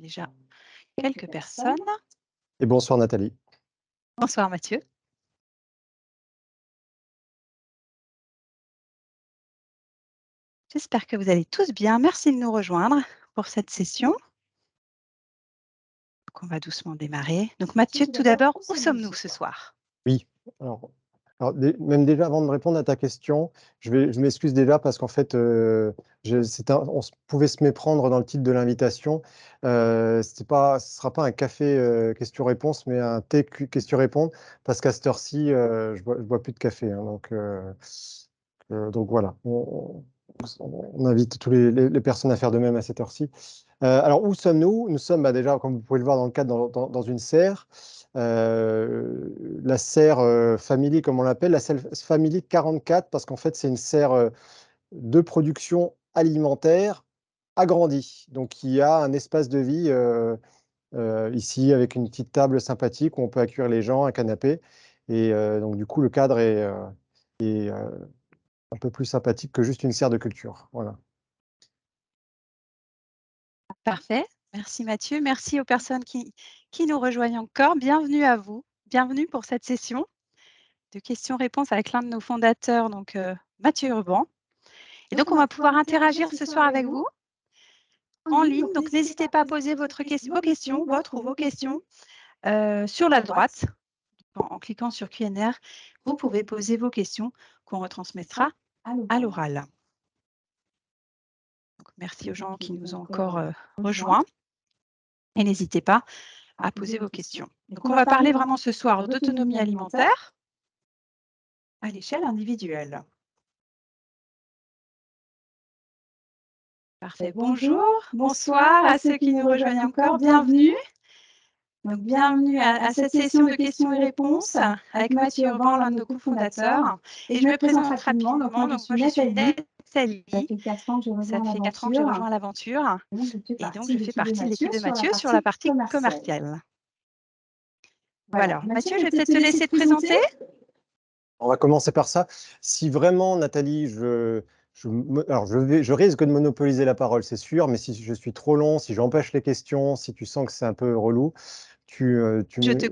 déjà quelques personnes. Et bonsoir Nathalie. Bonsoir Mathieu. J'espère que vous allez tous bien. Merci de nous rejoindre pour cette session. Donc, on va doucement démarrer. Donc Mathieu, tout d'abord, où sommes-nous ce soir? Oui, même déjà avant de répondre à ta question, je m'excuse déjà parce qu'en fait, pouvait se méprendre dans le titre de l'invitation. Ce ne sera pas un café question-réponse, mais un thé question-réponse, parce qu'à cette heure-ci, je bois plus de café, hein, donc voilà, on invite tous les personnes à faire de même à cette heure-ci. Alors, où sommes-nous? Nous sommes déjà, comme vous pouvez le voir dans le cadre, dans une serre. La serre Family, comme on l'appelle, la serre Family 44, parce qu'en fait, c'est une serre de production alimentaire agrandie. Donc, il y a un espace de vie ici avec une petite table sympathique où on peut accueillir les gens, un canapé. Et donc, du coup, le cadre est un peu plus sympathique que juste une serre de culture. Voilà. Parfait. Merci Mathieu. Merci aux personnes qui nous rejoignent encore. Bienvenue à vous. Bienvenue pour cette session de questions-réponses avec l'un de nos fondateurs, donc Mathieu Urban. Et donc, on va pouvoir interagir ce soir avec vous en ligne. Donc, n'hésitez pas à poser vos questions sur la droite. En cliquant sur Q&R, vous pouvez poser vos questions qu'on retransmettra à l'oral. Merci aux gens qui nous ont encore rejoints. Et n'hésitez pas à poser vos questions. Donc, on va parler vraiment ce soir d'autonomie alimentaire à l'échelle individuelle. Parfait. Bonjour, bonsoir à ceux qui nous rejoignent encore. Bienvenue. Donc, bienvenue à cette session de questions et réponses avec Mathieu Urban, l'un de nos cofondateurs. Et je me présente rapidement. Donc, moi, je suis Nathalie. Ça fait 4 ans que je rejoins l'aventure. Et donc, je fais partie de l'équipe de Mathieu sur la partie commerciale. Voilà. Mathieu, je vais peut-être te laisser te présenter. On va commencer par ça. Si vraiment, Nathalie, je risque de monopoliser la parole, c'est sûr, mais si je suis trop long, si j'empêche les questions, si tu sens que c'est un peu relou,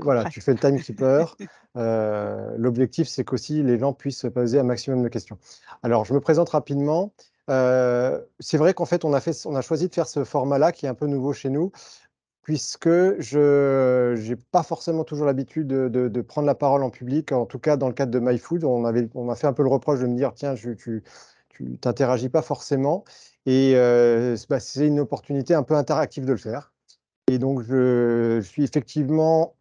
Voilà, tu fais le timekeeper. L'objectif, c'est qu'aussi les gens puissent poser un maximum de questions. Alors, je me présente rapidement. C'est vrai qu'en fait, on a choisi de faire ce format-là qui est un peu nouveau chez nous, puisque je n'ai pas forcément toujours l'habitude de prendre la parole en public. En tout cas, dans le cadre de MyFood, on m'a fait un peu le reproche de me dire, tiens, tu t'interagis pas forcément. Et c'est une opportunité un peu interactive de le faire. Et donc, je suis effectivement,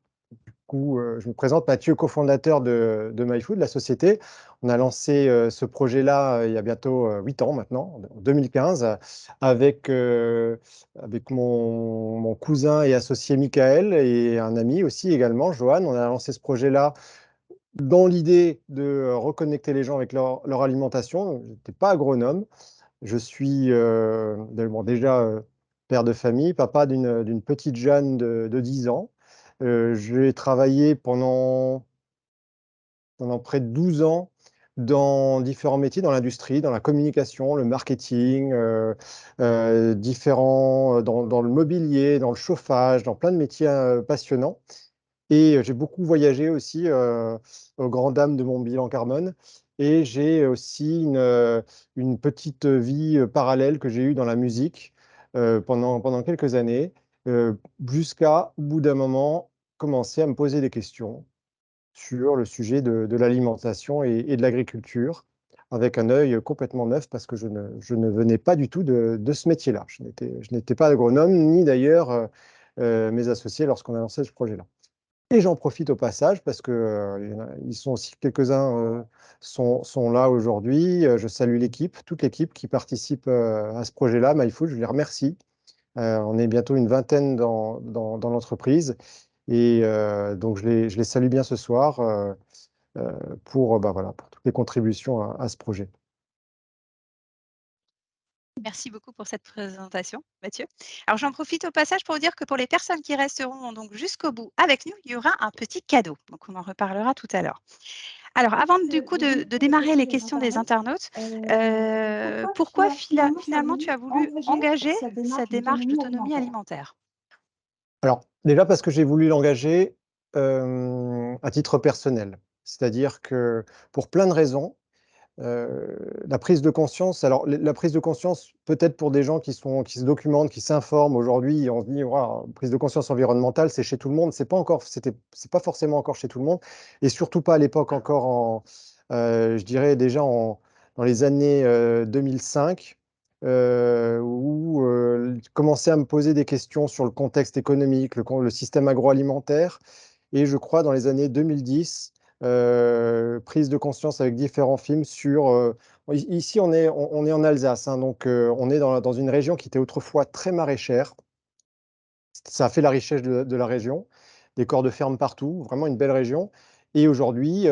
je me présente, Mathieu, cofondateur de MyFood, la société. On a lancé ce projet-là il y a bientôt 8 ans maintenant, en 2015, avec mon cousin et associé Michael et un ami aussi également, Johan. On a lancé ce projet-là dans l'idée de reconnecter les gens avec leur alimentation. Je n'étais pas agronome. Je suis déjà père de famille, papa d'une petite Jeanne de 10 ans. J'ai travaillé pendant près de 12 ans dans différents métiers dans l'industrie, dans la communication, le marketing, dans le mobilier, dans le chauffage, dans plein de métiers passionnants. Et j'ai beaucoup voyagé aussi aux grandes dames de mon bilan carbone. Et j'ai aussi une petite vie parallèle que j'ai eue dans la musique pendant quelques années, jusqu'à, au bout d'un moment, commencer à me poser des questions sur le sujet de l'alimentation et de l'agriculture, avec un œil complètement neuf, parce que je ne venais pas du tout de ce métier-là. Je n'étais pas agronome, ni d'ailleurs mes associés lorsqu'on a lancé ce projet-là. Et j'en profite au passage parce que ils sont aussi quelques-uns sont là aujourd'hui. Je salue l'équipe, toute l'équipe qui participe à ce projet-là, MyFood. Je les remercie. On est bientôt une vingtaine dans l'entreprise et donc je les salue bien ce soir pour toutes les contributions à ce projet. Merci beaucoup pour cette présentation, Mathieu. Alors, j'en profite au passage pour vous dire que pour les personnes qui resteront donc jusqu'au bout avec nous, il y aura un petit cadeau. Donc, on en reparlera tout à l'heure. Alors, avant du coup de démarrer les questions des internautes, pourquoi finalement tu as voulu engager cette démarche d'autonomie alimentaire? Alors, déjà parce que j'ai voulu l'engager à titre personnel. C'est-à-dire que pour plein de raisons, euh, la prise de conscience, alors la prise de conscience, peut-être pour des gens qui se documentent, qui s'informent aujourd'hui, on se dit, voilà, prise de conscience environnementale, c'est chez tout le monde. C'est pas forcément encore chez tout le monde, et surtout pas à l'époque encore je dirais déjà dans les années 2005, où je commençais à me poser des questions sur le contexte économique, le système agroalimentaire. Et je crois dans les années 2010, prise de conscience avec différents films sur... ici, on est en Alsace, hein, donc on est dans une région qui était autrefois très maraîchère. Ça a fait la richesse de la région, des corps de ferme partout, vraiment une belle région. Et aujourd'hui,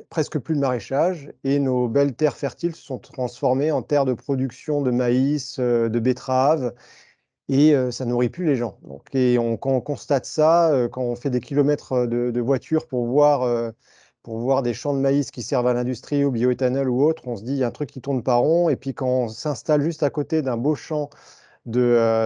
presque plus de maraîchage, et nos belles terres fertiles se sont transformées en terres de production de maïs, de betteraves, et ça nourrit plus les gens. Donc, quand on constate ça, quand on fait des kilomètres de voiture pour voir des champs de maïs qui servent à l'industrie, au bioéthanol ou autre, on se dit, il y a un truc qui tourne pas rond. Et puis quand on s'installe juste à côté d'un beau champ de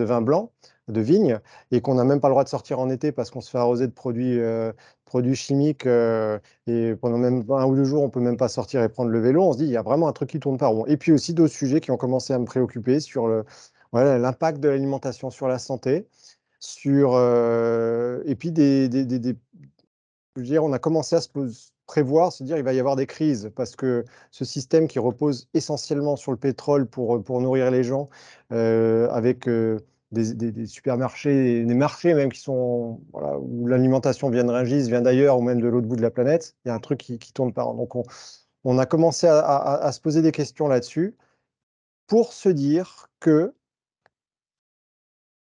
vin blanc, de vigne, et qu'on n'a même pas le droit de sortir en été parce qu'on se fait arroser de produits chimiques, et pendant même un ou deux jours, on peut même pas sortir et prendre le vélo, on se dit, il y a vraiment un truc qui tourne pas rond. Et puis aussi d'autres sujets qui ont commencé à me préoccuper sur voilà, l'impact de l'alimentation sur la santé, et puis je veux dire, on a commencé à prévoir, se dire il va y avoir des crises parce que ce système qui repose essentiellement sur le pétrole pour nourrir les gens, avec des supermarchés, des marchés même qui sont, voilà, où l'alimentation vient de Rungis, vient d'ailleurs ou même de l'autre bout de la planète, il y a un truc qui tourne pas rond. Donc on a commencé à se poser des questions là-dessus pour se dire que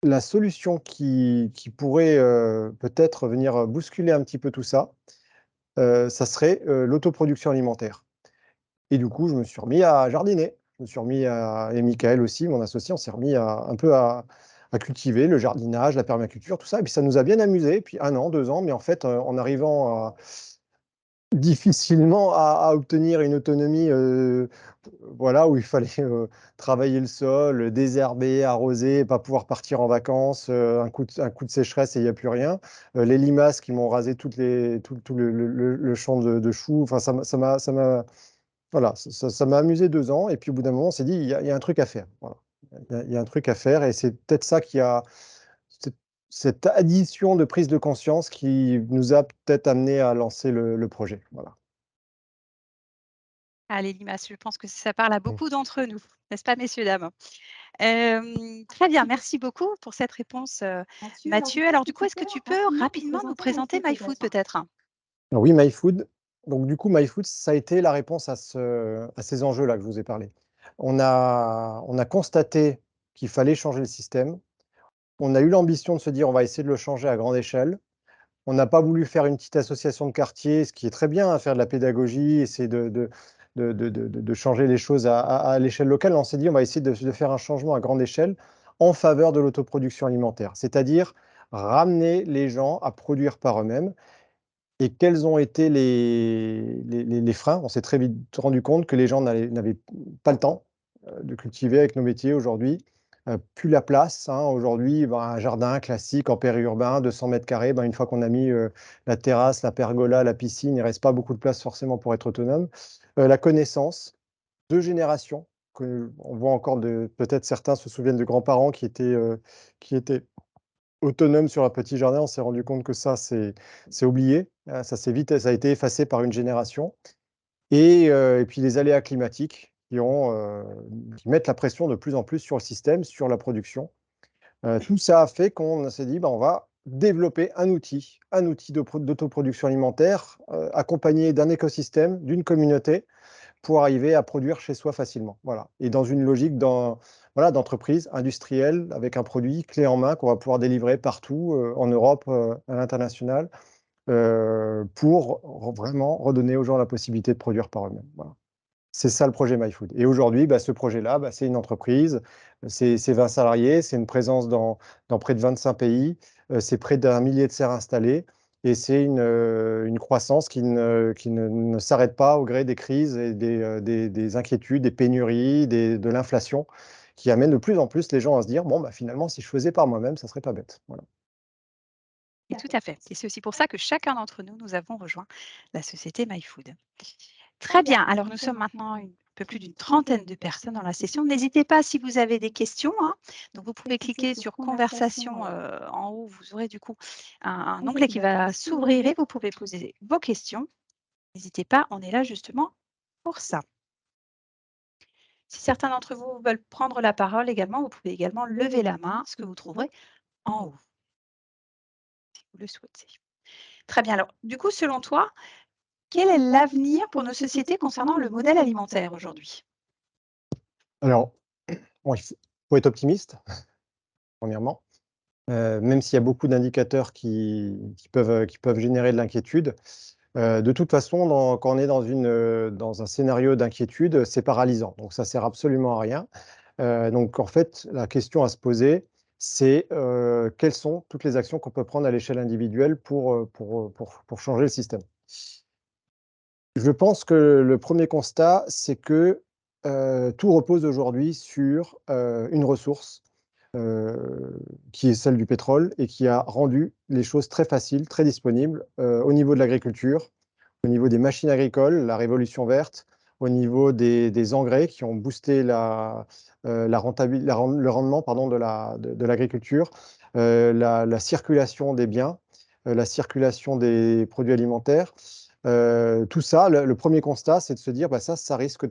la solution qui pourrait peut-être venir bousculer un petit peu tout ça, ça serait l'autoproduction alimentaire. Et du coup, je me suis remis à jardiner. Je me suis remis et Michael aussi, mon associé, on s'est remis un peu à cultiver le jardinage, la permaculture, tout ça. Et puis ça nous a bien amusé. Et puis un an, deux ans, mais en fait, en arrivant difficilement à obtenir une autonomie, voilà, où il fallait travailler le sol, désherber, arroser, pas pouvoir partir en vacances, un coup de sécheresse et il n'y a plus rien. Les limaces qui m'ont rasé tout le champ de choux. Enfin, voilà, ça m'a amusé deux ans. Et puis au bout d'un moment, on s'est dit, il y a un truc à faire. Voilà. Il y a un truc à faire. Et c'est peut-être ça qui a cette, cette addition de prise de conscience qui nous a peut-être amené à lancer le projet. Voilà. Allez, limaces, je pense que ça parle à Mm. beaucoup d'entre nous, n'est-ce pas, messieurs, dames? Très bien, merci beaucoup pour cette réponse, Mathieu. Alors du coup, est-ce que tu peux rapidement nous présenter MyFood peut-être? Alors oui, MyFood. Donc du coup, MyFood, ça a été la réponse à ces enjeux-là que je vous ai parlé. On a constaté qu'il fallait changer le système. On a eu l'ambition de se dire, on va essayer de le changer à grande échelle. On n'a pas voulu faire une petite association de quartier, ce qui est très bien, faire de la pédagogie, essayer de changer les choses à l'échelle locale. On s'est dit, on va essayer de faire un changement à grande échelle en faveur de l'autoproduction alimentaire, c'est-à-dire ramener les gens à produire par eux-mêmes. Et quels ont été les freins? On s'est très vite rendu compte que les gens n'avaient pas le temps de cultiver avec nos métiers aujourd'hui. Plus la place, hein. Aujourd'hui, ben, un jardin classique en périurbain, 200 mètres carrés, ben, une fois qu'on a mis la terrasse, la pergola, la piscine, il ne reste pas beaucoup de place forcément pour être autonome. La connaissance, deux générations, on voit encore peut-être certains se souviennent de grands-parents qui étaient autonomes sur un petit jardin. On s'est rendu compte que ça, c'est oublié. Ça a été effacé par une génération. Et puis les aléas climatiques qui mettent la pression de plus en plus sur le système, sur la production. Tout ça a fait qu'on s'est dit, bah, on va développer un outil d'autoproduction alimentaire, accompagné d'un écosystème, d'une communauté, pour arriver à produire chez soi facilement. Voilà. Et dans une logique voilà, d'entreprise industrielle, avec un produit clé en main qu'on va pouvoir délivrer partout, en Europe, à l'international, pour vraiment redonner aux gens la possibilité de produire par eux-mêmes. Voilà. C'est ça le projet MyFood. Et aujourd'hui, bah, ce projet-là, bah, c'est une entreprise, c'est 20 salariés, c'est une présence dans près de 25 pays, c'est près d'un millier de serres installées, et c'est une croissance qui ne s'arrête pas au gré des crises et des inquiétudes, des pénuries, de l'inflation qui amène de plus en plus les gens à se dire, bon, bah, finalement, si je faisais par moi-même, ça serait pas bête. Voilà. Et tout à fait. Et c'est aussi pour ça que chacun d'entre nous, nous avons rejoint la société MyFood. Très bien. Alors, nous sommes maintenant un peu plus d'une trentaine de personnes dans la session. N'hésitez pas si vous avez des questions, hein. Donc, vous pouvez cliquer sur conversation en haut. Vous aurez du coup un onglet qui va s'ouvrir et vous pouvez poser vos questions. N'hésitez pas, on est là justement pour ça. Si certains d'entre vous veulent prendre la parole également, vous pouvez également lever la main, ce que vous trouverez en haut, si vous le souhaitez. Très bien. Alors, du coup, selon toi, quel est l'avenir pour nos sociétés concernant le modèle alimentaire aujourd'hui? Alors, bon, faut être optimiste, premièrement, même s'il y a beaucoup d'indicateurs qui peuvent générer de l'inquiétude. De toute façon, quand on est dans un scénario d'inquiétude, c'est paralysant. Donc, ça sert absolument à rien. Donc, en fait, la question à se poser, c'est quelles sont toutes les actions qu'on peut prendre à l'échelle individuelle pour changer le système. Je pense que le premier constat, c'est que tout repose aujourd'hui sur une ressource qui est celle du pétrole et qui a rendu les choses très faciles, très disponibles au niveau de l'agriculture, au niveau des machines agricoles, la révolution verte, au niveau des engrais qui ont boosté le rendement pardon, de l'agriculture, la circulation des biens, la circulation des produits alimentaires. Tout ça, le premier constat, c'est de se dire, bah, ça risque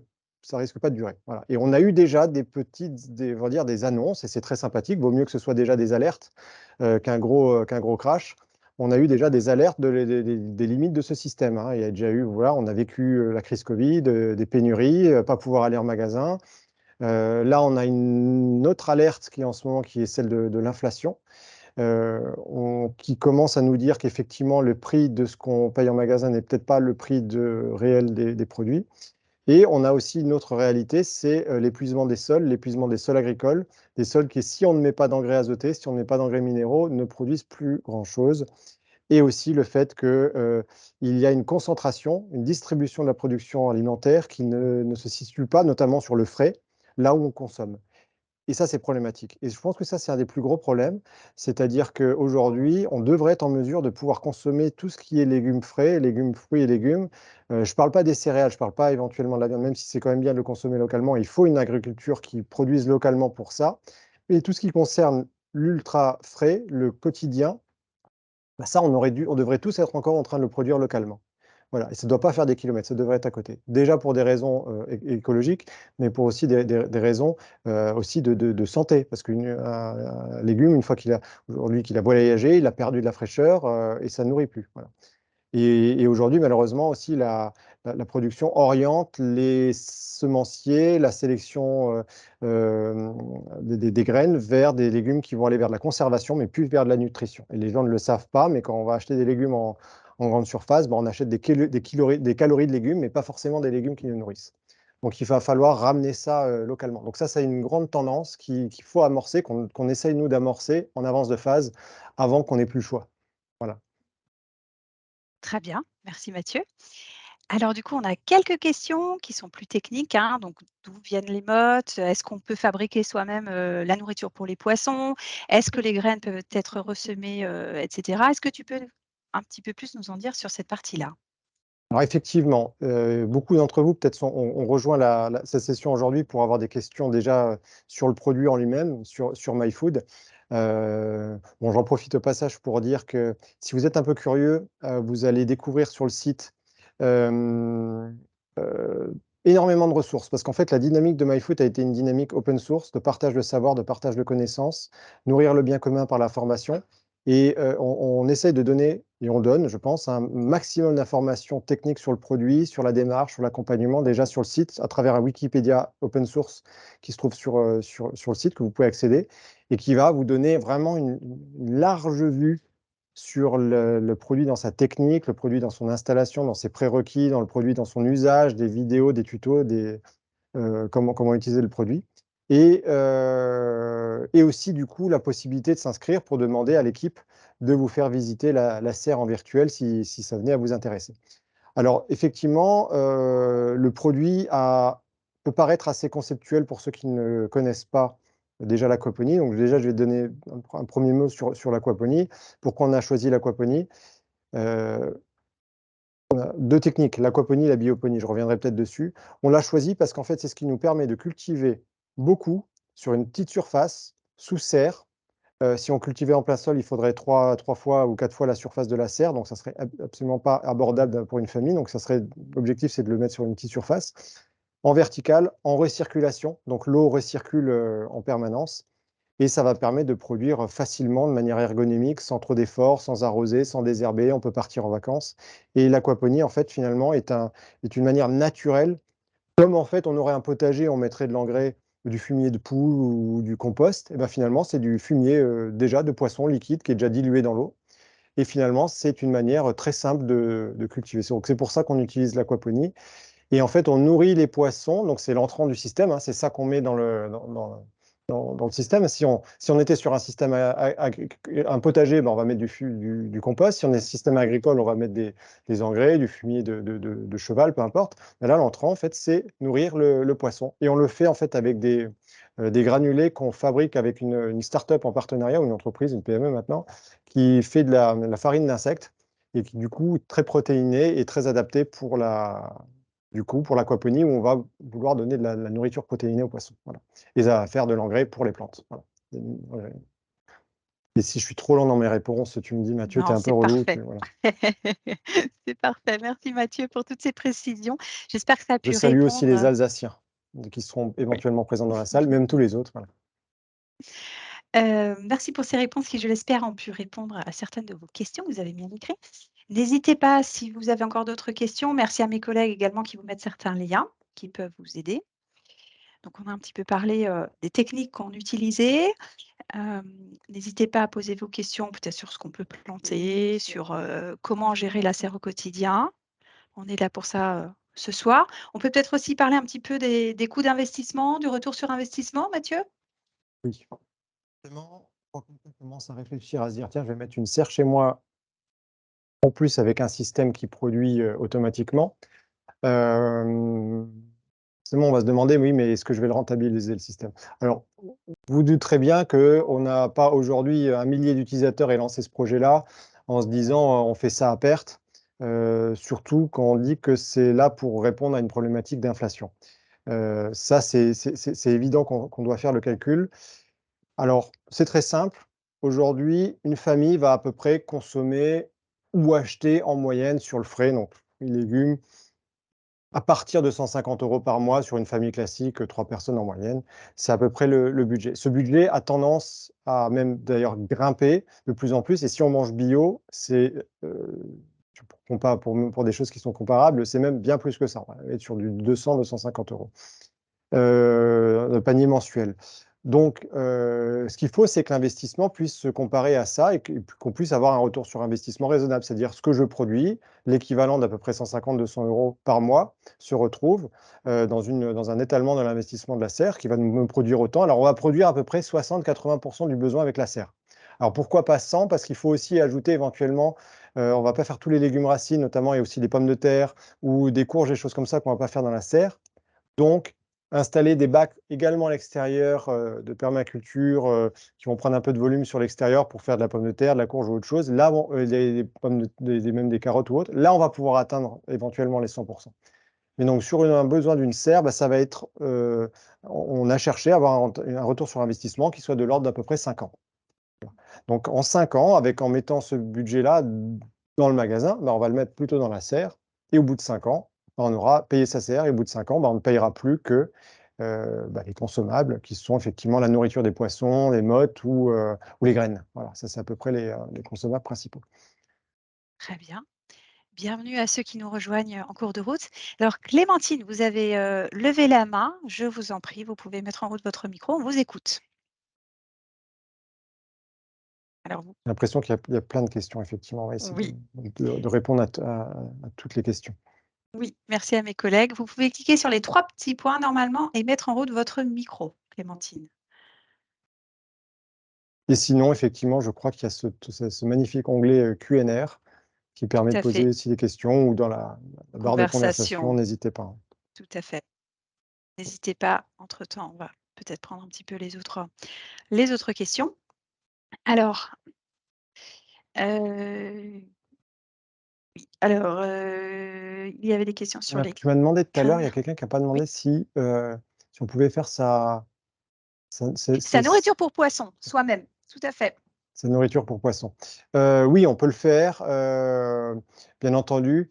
pas de durer. Voilà. Et on a eu déjà on va dire des annonces, et c'est très sympathique, vaut mieux que ce soit déjà des alertes qu'un gros crash. On a eu déjà des alertes des limites de ce système, hein. Il y a déjà eu, voilà, on a vécu la crise Covid, des pénuries, pas pouvoir aller en magasin. Là, on a une autre alerte qui est en ce moment, qui est celle de l'inflation, qui commence à nous dire qu'effectivement, le prix de ce qu'on paye en magasin n'est peut-être pas le prix réel des produits. Et on a aussi une autre réalité, c'est l'épuisement des sols agricoles, des sols qui, si on ne met pas d'engrais azotés, si on ne met pas d'engrais minéraux, ne produisent plus grand-chose. Et aussi le fait qu'il y a une concentration, une distribution de la production alimentaire qui ne se situe pas, notamment sur le frais, là où on consomme. Et ça, c'est problématique. Et je pense que ça, c'est un des plus gros problèmes. C'est-à-dire qu'aujourd'hui, on devrait être en mesure de pouvoir consommer tout ce qui est légumes frais, légumes, fruits et légumes. Je ne parle pas des céréales, je ne parle pas éventuellement de la viande, même si c'est quand même bien de le consommer localement. Il faut une agriculture qui produise localement pour ça. Et tout ce qui concerne l'ultra frais, le quotidien, bah ça, on devrait tous être encore en train de le produire localement. Voilà, et ça ne doit pas faire des kilomètres, ça devrait être à côté. Déjà pour des raisons écologiques, mais pour aussi des raisons aussi de santé. Parce qu'un légume, une fois aujourd'hui qu'il a voyagé, il a perdu de la fraîcheur et ça ne nourrit plus. Voilà. Et aujourd'hui, malheureusement, aussi, la production oriente les semenciers, la sélection des graines vers des légumes qui vont aller vers de la conservation, mais plus vers de la nutrition. Et les gens ne le savent pas, mais quand on va acheter des légumes en grande surface, ben, on achète des calories de légumes, mais pas forcément des légumes qui nous nourrissent. Donc, il va falloir ramener ça localement. Donc ça, c'est une grande tendance qu'il faut amorcer, qu'on essaye, nous, d'amorcer en avance de phase, avant qu'on n'ait plus le choix. Voilà. Très bien, merci Mathieu. Alors du coup, on a quelques questions qui sont plus techniques, hein, donc d'où viennent les mottes? Est-ce qu'on peut fabriquer soi-même, la nourriture pour les poissons? Est-ce que les graines peuvent être ressemées, et cetera? Est-ce que tu peux un petit peu plus nous en dire sur cette partie-là? Alors effectivement, beaucoup d'entre vous peut-être ont rejoint cette session aujourd'hui pour avoir des questions déjà sur le produit en lui-même, sur MyFood. Bon, j'en profite au passage pour dire que si vous êtes un peu curieux, vous allez découvrir sur le site euh, euh, énormément de ressources, parce qu'en fait, la dynamique de MyFood a été une dynamique open source, de partage de savoir, de partage de connaissances, nourrir le bien commun par la formation. Et on essaye de donner, et on donne, je pense, un maximum d'informations techniques sur le produit, sur la démarche, sur l'accompagnement, déjà sur le site, à travers un Wikipédia open source qui se trouve sur le site, que vous pouvez accéder, et qui va vous donner vraiment une large vue sur le produit dans sa technique, le produit dans son installation, dans ses prérequis, dans le produit dans son usage, des vidéos, des tutos, comment utiliser le produit. Et aussi, du coup, la possibilité de s'inscrire pour demander à l'équipe de vous faire visiter la serre en virtuel si ça venait à vous intéresser. Alors, effectivement, le produit a peut paraître assez conceptuel pour ceux qui ne connaissent pas déjà l'aquaponie. Donc déjà, je vais donner un premier mot sur l'aquaponie. Pourquoi on a choisi l'aquaponie? On a deux techniques, l'aquaponie et la bioponie. Je reviendrai peut-être dessus. On l'a choisi parce qu'en fait, c'est ce qui nous permet de cultiver beaucoup sur une petite surface, sous serre. Si on cultivait en plein sol, il faudrait trois fois ou 4 fois la surface de la serre, donc ça serait absolument pas abordable pour une famille. Donc l'objectif, c'est de le mettre sur une petite surface. En vertical, en recirculation, donc l'eau recircule en permanence. Et ça va permettre de produire facilement, de manière ergonomique, sans trop d'efforts, sans arroser, sans désherber. On peut partir en vacances. Et l'aquaponie, en fait, finalement, est une manière naturelle. Comme en fait, on aurait un potager, on mettrait de l'engrais, du fumier de poule ou du compost. Et ben finalement, c'est du fumier déjà de poisson liquide qui est déjà dilué dans l'eau. Et finalement, c'est une manière très simple de cultiver. Donc c'est pour ça qu'on utilise l'aquaponie. Et en fait, on nourrit les poissons. Donc c'est l'entrant du système, hein, c'est ça qu'on met dans le système. Si on était sur un système un potager, ben, on va mettre du compost. Si on est système agricole, on va mettre des engrais, du fumier de cheval, peu importe. Mais là, l'entrant, en fait, c'est nourrir le poisson. Et on le fait en fait avec des granulés qu'on fabrique avec une start-up en partenariat, ou une entreprise, une PME maintenant, qui fait de la farine d'insectes et qui, du coup, est très protéinée et très adaptée pour l'aquaponie, où on va vouloir donner de la nourriture protéinée aux poissons. Voilà. Et ça va faire de l'engrais pour les plantes. Voilà. Et si je suis trop lent dans mes réponses, tu me dis, Mathieu, tu es Non, un peu c'est relou. parfait. Voilà. C'est parfait. Merci Mathieu pour toutes ces précisions. J'espère que ça a Je pu salue aussi les répondre. Alsaciens qui seront Oui. éventuellement présents dans la salle, même tous les autres. Voilà. Merci pour ces réponses qui, je l'espère, ont pu répondre à certaines de vos questions que vous avez bien écrites. N'hésitez pas si vous avez encore d'autres questions. Merci à mes collègues également qui vous mettent certains liens qui peuvent vous aider. Donc, on a un petit peu parlé des techniques qu'on utilisait. N'hésitez pas à poser vos questions peut-être sur ce qu'on peut planter, sur comment gérer la serre au quotidien. On est là pour ça ce soir. On peut peut-être aussi parler un petit peu des coûts d'investissement, du retour sur investissement, Mathieu? Oui. Forcément, quand on commence à réfléchir, à se dire, tiens, je vais mettre une serre chez moi, en plus avec un système qui produit automatiquement, c'est bon, on va se demander, oui, mais est-ce que je vais le rentabiliser, le système? Alors, vous douterez bien qu'on n'a pas aujourd'hui un millier d'utilisateurs et lancé ce projet-là en se disant on fait ça à perte, surtout quand on dit que c'est là pour répondre à une problématique d'inflation. Ça, c'est évident qu'on doit faire le calcul. Alors, c'est très simple. Aujourd'hui, une famille va à peu près consommer ou acheter en moyenne sur le frais, donc les légumes, à partir de 150 € par mois sur une famille classique, 3 personnes en moyenne. C'est à peu près le budget. Ce budget a tendance à même d'ailleurs grimper de plus en plus. Et si on mange bio, pour des choses qui sont comparables, c'est même bien plus que ça. On va être sur du 200-250 € de panier mensuel. Donc, ce qu'il faut, c'est que l'investissement puisse se comparer à ça et qu'on puisse avoir un retour sur investissement raisonnable. C'est-à-dire ce que je produis, l'équivalent d'à peu près 150-200 € par mois, se retrouve dans un étalement de l'investissement de la serre qui va me produire autant. Alors, on va produire à peu près 60-80% du besoin avec la serre. Alors, pourquoi pas 100? Parce qu'il faut aussi ajouter éventuellement, on ne va pas faire tous les légumes racines, notamment, et aussi des pommes de terre ou des courges, des choses comme ça qu'on ne va pas faire dans la serre. Donc, installer des bacs également à l'extérieur de permaculture qui vont prendre un peu de volume sur l'extérieur pour faire de la pomme de terre, de la courge ou autre chose. Là, même des carottes ou autre. Là, on va pouvoir atteindre éventuellement les 100%. Mais donc, sur un besoin d'une serre, bah, ça va être, on a cherché à avoir un retour sur investissement qui soit de l'ordre d'à peu près 5 ans. Donc, en 5 ans, en mettant ce budget-là dans le magasin, bah, on va le mettre plutôt dans la serre. Et au bout de 5 ans, bah, on aura payé sa serre. Et au bout de 5 ans, bah, on ne payera plus que les consommables, qui sont effectivement la nourriture des poissons, les mottes ou les graines. Voilà, ça, c'est à peu près les consommables principaux. Très bien. Bienvenue à ceux qui nous rejoignent en cours de route. Alors, Clémentine, vous avez levé la main. Je vous en prie, vous pouvez mettre en route votre micro. On vous écoute. Alors, J'ai l'impression qu'il y a plein de questions, effectivement. On va essayer oui, de répondre à toutes les questions. oui, merci à mes collègues. Vous pouvez cliquer sur les 3 petits points normalement et mettre en route votre micro, Clémentine. Et sinon, effectivement, je crois qu'il y a ce magnifique onglet Q&R qui Tout permet de à poser fait. aussi des questions ou dans la barre de conversation, Conversation, n'hésitez pas. tout à fait. N'hésitez pas, entre-temps, on va peut-être prendre un petit peu les autres questions. Alors, oui, alors, il y avait des questions sur les Tu m'as demandé tout à l'heure, il y a graines. quelqu'un qui n'a pas Oui, demandé si on pouvait faire sa nourriture pour poisson, soi-même, tout à fait. sa nourriture pour poisson. Oui, on peut le faire, bien entendu,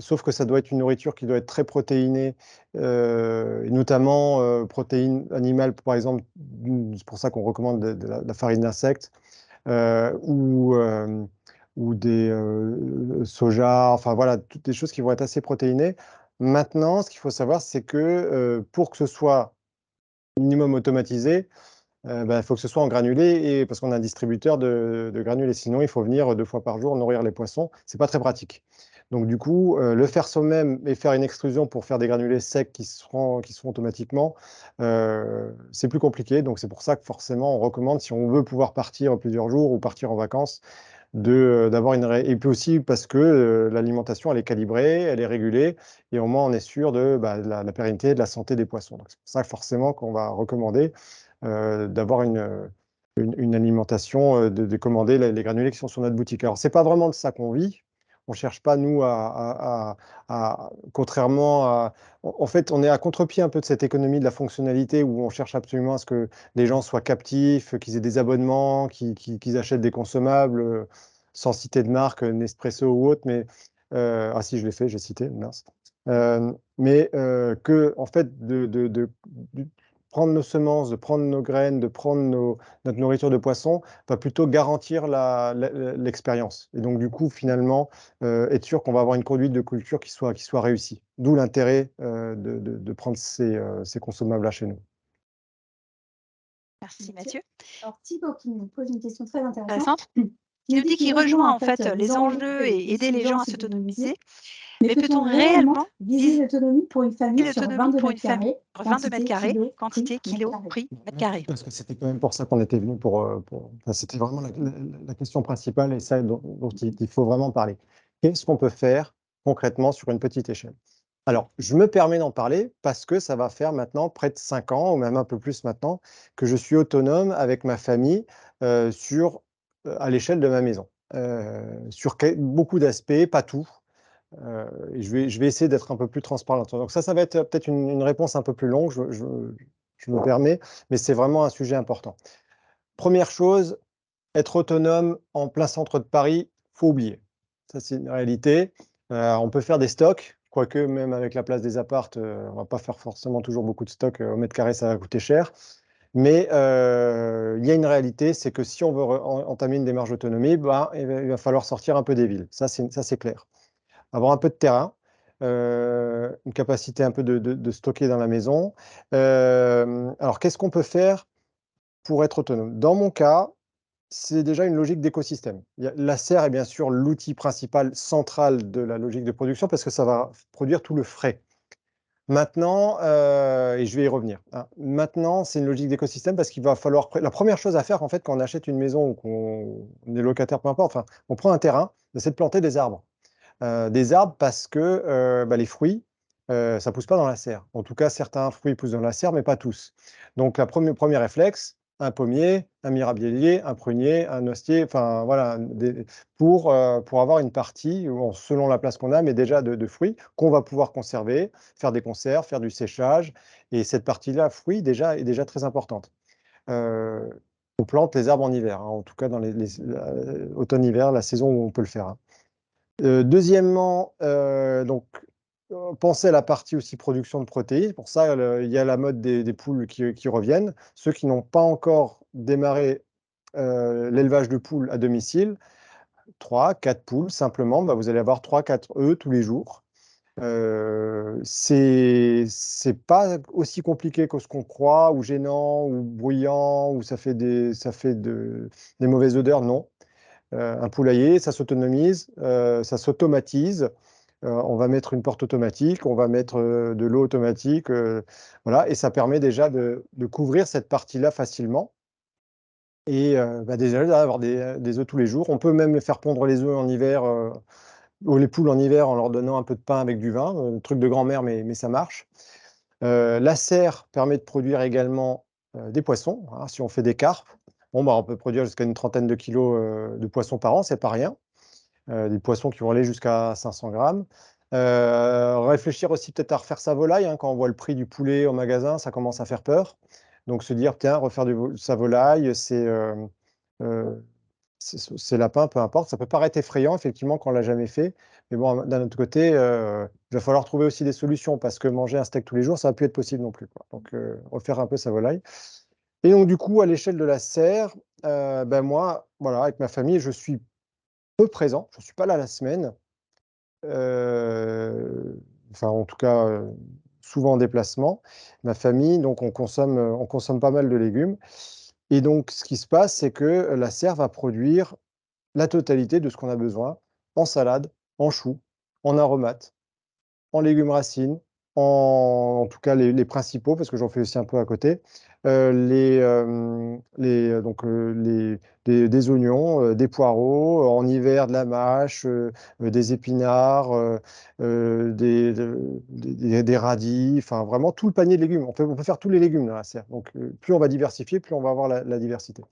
sauf que ça doit être une nourriture qui doit être très protéinée, et notamment protéines animales, par exemple, c'est pour ça qu'on recommande de la farine d'insectes, euh, ou, euh, ou des soja, enfin voilà, toutes des choses qui vont être assez protéinées. Maintenant, ce qu'il faut savoir, c'est que pour que ce soit minimum automatisé, il faut que ce soit en granulé, et parce qu'on a un distributeur de granulés. Sinon, il faut venir 2 fois par jour nourrir les poissons. C'est pas très pratique. Donc, du coup, le faire soi-même et faire une extrusion pour faire des granulés secs qui se font automatiquement, c'est plus compliqué. Donc, c'est pour ça que forcément, on recommande, si on veut pouvoir partir plusieurs jours ou partir en vacances, d'avoir et puis aussi parce que l'alimentation, elle est calibrée, elle est régulée, et au moins on est sûr de la pérennité, de la santé des poissons. Donc, c'est pour ça forcément qu'on va recommander d'avoir une alimentation, de commander les granulés qui sont sur notre boutique. Alors, c'est pas vraiment de ça qu'on vit. On cherche pas, nous, contrairement à... En fait, on est à contre-pied un peu de cette économie de la fonctionnalité où on cherche absolument à ce que les gens soient captifs, qu'ils aient des abonnements, qu'ils achètent des consommables, sans citer de marque, Nespresso ou autre, mais... ah si, je l'ai fait, j'ai cité, mince. Mais que, en fait, de prendre nos semences, de prendre nos graines, de prendre notre nourriture de poisson, va plutôt garantir l'expérience. Et donc, du coup, finalement, être sûr qu'on va avoir une conduite de culture qui soit réussie. D'où l'intérêt de prendre ces consommables-là chez nous. Merci Ok. Mathieu. Alors Thibaut qui nous pose une question très intéressante. Intéressante. Il Il nous nous dit dit qu'il qu'il rejoint rejoint en en fait fait les les enjeux enjeux et et aider les gens à s'autonomiser. s'autonomiser. Mais Mais peut-on peut-on réellement réellement viser l'autonomie pour une famille sur l'autonomie 22 pour une mètres famille carrés, sur 22 mètres quantité carrés, kilo, prix quantité mètre kilo, carré? prix mètre carré? Parce que c'était quand même pour ça qu'on était venu enfin, c'était vraiment la question principale et ça dont il faut vraiment parler. Qu'est-ce qu'on peut faire concrètement sur une petite échelle? Alors, je me permets d'en parler parce que ça va faire maintenant près de 5 ans, ou même un peu plus maintenant, que je suis autonome avec ma famille à l'échelle de ma maison. Sur beaucoup d'aspects, pas tout. Et je vais essayer d'être un peu plus transparent. Donc ça va être peut-être une réponse un peu plus longue, je me permets, mais c'est vraiment un sujet important. Première chose, être autonome en plein centre de Paris, faut oublier. Ça, c'est une réalité. On peut faire des stocks, quoique même avec la place des appartes, on va pas faire forcément toujours beaucoup de stocks. Au mètre carré, ça va coûter cher. Mais il y a une réalité, c'est que si on veut entamer une démarche d'autonomie, il va falloir sortir un peu des villes. Ça, c'est clair. Avoir un peu de terrain, une capacité un peu de stocker dans la maison. Alors, qu'est-ce qu'on peut faire pour être autonome? Dans mon cas, c'est déjà une logique d'écosystème. La serre est bien sûr l'outil principal, central de la logique de production parce que ça va produire tout le frais. Maintenant, et je vais y revenir, hein, maintenant, c'est une logique d'écosystème parce qu'il va falloir... La première chose à faire, en fait, quand on achète une maison ou qu'on est locataire, peu importe, enfin, on prend un terrain, c'est de planter des arbres. Des arbres parce que les fruits, ça ne pousse pas dans la serre. En tout cas, certains fruits poussent dans la serre, mais pas tous. Donc, premier réflexe, un pommier, un mirabilier, un prunier, un noisetier, enfin voilà, pour avoir une partie, selon la place qu'on a, mais déjà de fruits qu'on va pouvoir conserver, faire des conserves, faire du séchage. Et cette partie-là, fruits, déjà, est déjà très importante. On plante les arbres en hiver, hein, en tout cas dans automne-hiver, la saison où on peut le faire, hein. Deuxièmement, pensez à la partie aussi production de protéines. Pour ça, il y a la mode des poules qui reviennent. Ceux qui n'ont pas encore démarré l'élevage de poules à domicile, 3, 4 poules simplement, vous allez avoir 3, 4 œufs tous les jours. C'est pas aussi compliqué que ce qu'on croit, ou gênant, ou bruyant, ou des mauvaises odeurs, non. Un poulailler, ça s'autonomise, ça s'automatise. On va mettre une porte automatique, on va mettre de l'eau automatique, voilà, et ça permet déjà de couvrir cette partie-là facilement. Et déjà d'avoir des œufs tous les jours. On peut même faire pondre les œufs en hiver, ou les poules en hiver, en leur donnant un peu de pain avec du vin, truc de grand-mère, mais ça marche. La serre permet de produire également des poissons. Hein. Si on fait des carpes, bon, on peut produire jusqu'à une trentaine de kilos de poissons par an, c'est pas rien. Des poissons qui vont aller jusqu'à 500 grammes. Réfléchir aussi peut-être à refaire sa volaille. Hein. Quand on voit le prix du poulet au magasin, ça commence à faire peur. Donc se dire, tiens, refaire sa volaille, c'est lapin, peu importe. Ça peut paraître effrayant, effectivement, quand on l'a jamais fait. Mais bon, d'un autre côté, il va falloir trouver aussi des solutions parce que manger un steak tous les jours, ça va plus être possible non plus, quoi. Donc, refaire un peu sa volaille. Et donc, du coup, à l'échelle de la serre, moi, voilà, avec ma famille, je suis peu présent. Je ne suis pas là la semaine. Enfin, en tout cas, souvent en déplacement. Ma famille, donc, on consomme pas mal de légumes. Et donc, ce qui se passe, c'est que la serre va produire la totalité de ce qu'on a besoin en salade, en choux, en aromates, en légumes racines, en tout cas les principaux, parce que j'en fais aussi un peu à côté, des oignons, des poireaux, en hiver de la mâche, des épinards, des radis, enfin vraiment tout le panier de légumes. On peut faire tous les légumes dans la serre. Donc plus on va diversifier, plus on va avoir la diversité.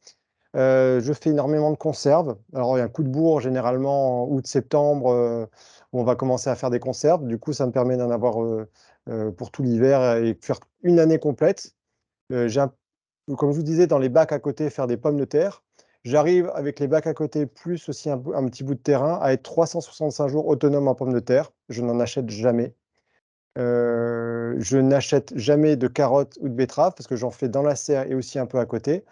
Je fais énormément de conserves. Alors, il y a un coup de bourre généralement en août-septembre où on va commencer à faire des conserves. Du coup, ça me permet d'en avoir pour tout l'hiver et de faire une année complète. Comme je vous disais, dans les bacs à côté, faire des pommes de terre. J'arrive avec les bacs à côté, plus aussi un petit bout de terrain, à être 365 jours autonome en pommes de terre. Je n'en achète jamais. Je n'achète jamais de carottes ou de betteraves parce que j'en fais dans la serre et aussi un peu à côté.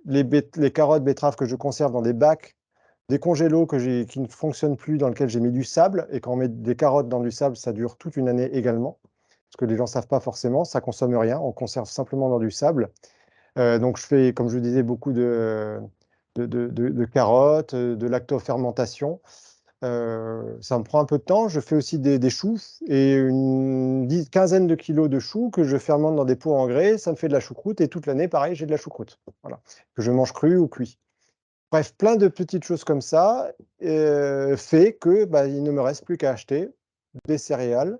Les carottes, betteraves que je conserve dans des bacs, des congélos qui ne fonctionnent plus, dans lesquels j'ai mis du sable. Et quand on met des carottes dans du sable, ça dure toute une année également. Parce que les gens ne savent pas forcément, ça ne consomme rien. On conserve simplement dans du sable. Donc je fais, comme je vous disais, beaucoup de carottes, de lactofermentation. Ça me prend un peu de temps. Je fais aussi des choux et une quinzaine de kilos de choux que je fermente dans des pots en grès. Ça me fait de la choucroute et toute l'année, pareil, j'ai de la choucroute. Voilà. Que je mange cru ou cuit. Bref, plein de petites choses comme ça fait que il ne me reste plus qu'à acheter des céréales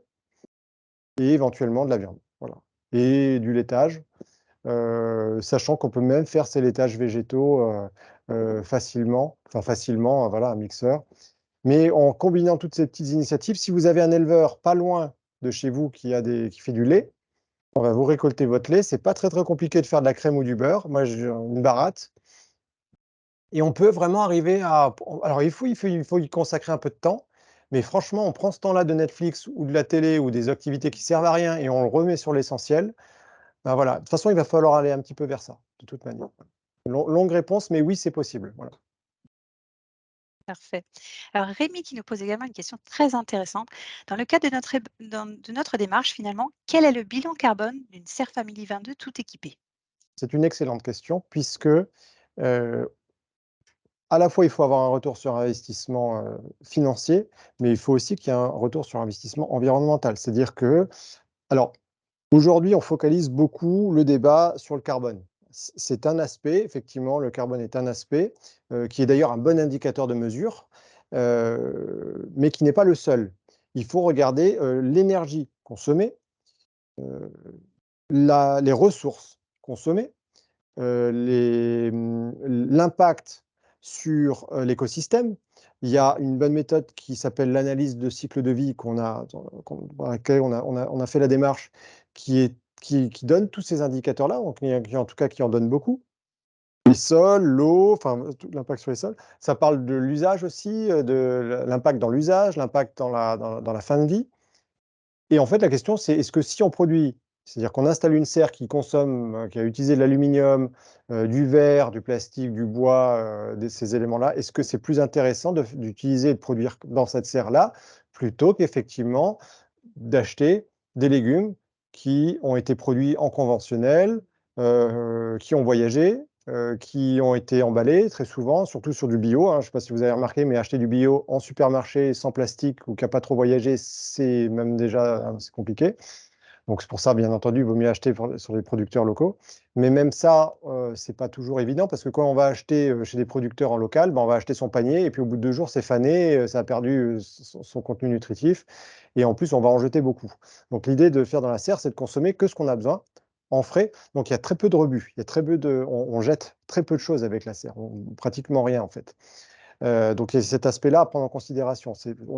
et éventuellement de la viande. Voilà. Et du laitage, sachant qu'on peut même faire ces laitages végétaux facilement, voilà, un mixeur. Mais en combinant toutes ces petites initiatives, si vous avez un éleveur pas loin de chez vous qui fait du lait, on va vous récolter votre lait. C'est pas très très compliqué de faire de la crème ou du beurre. Moi, j'ai une baratte. Et on peut vraiment arriver à. Alors, il faut y consacrer un peu de temps. Mais franchement, on prend ce temps-là de Netflix ou de la télé ou des activités qui servent à rien et on le remet sur l'essentiel. Ben voilà. De toute façon, il va falloir aller un petit peu vers ça, de toute manière. Longue réponse, mais oui, c'est possible. Voilà. Parfait. Alors Rémi qui nous pose également une question très intéressante. Dans le cadre de notre démarche, finalement, quel est le bilan carbone d'une Serre Family 22 tout équipée? C'est une excellente question puisque à la fois, il faut avoir un retour sur investissement financier, mais il faut aussi qu'il y ait un retour sur investissement environnemental. C'est-à-dire que, alors, aujourd'hui, on focalise beaucoup le débat sur le carbone. C'est un aspect, effectivement, le carbone est un aspect qui est d'ailleurs un bon indicateur de mesure, mais qui n'est pas le seul. Il faut regarder l'énergie consommée, les ressources consommées, l'impact sur l'écosystème. Il y a une bonne méthode qui s'appelle l'analyse de cycle de vie dans laquelle on a fait la démarche, qui donne tous ces indicateurs-là, en tout cas qui en donne beaucoup. Les sols, l'eau, enfin l'impact sur les sols. Ça parle de l'usage aussi, de l'impact dans l'usage, l'impact dans la fin de vie. Et en fait, la question, c'est est-ce que si on produit, c'est-à-dire qu'on installe une serre qui consomme, qui a utilisé de l'aluminium, du verre, du plastique, du bois, ces éléments-là, est-ce que c'est plus intéressant d'utiliser et de produire dans cette serre-là plutôt qu'effectivement d'acheter des légumes qui ont été produits en conventionnel, qui ont voyagé, qui ont été emballés très souvent, surtout sur du bio. Hein. Je ne sais pas si vous avez remarqué, mais acheter du bio en supermarché sans plastique ou qui n'a pas trop voyagé, c'est même déjà c'est compliqué. Donc, c'est pour ça, bien entendu, il vaut mieux acheter sur les producteurs locaux. Mais même ça, ce n'est pas toujours évident parce que quand on va acheter chez des producteurs en local, on va acheter son panier et puis au bout de 2 jours, c'est fané, ça a perdu son contenu nutritif et en plus, on va en jeter beaucoup. Donc, l'idée de faire dans la serre, c'est de consommer que ce qu'on a besoin en frais. Donc, il y a très peu de rebut. Il y a très peu on jette très peu de choses avec la serre, pratiquement rien en fait. Donc, il y a cet aspect-là à prendre en considération.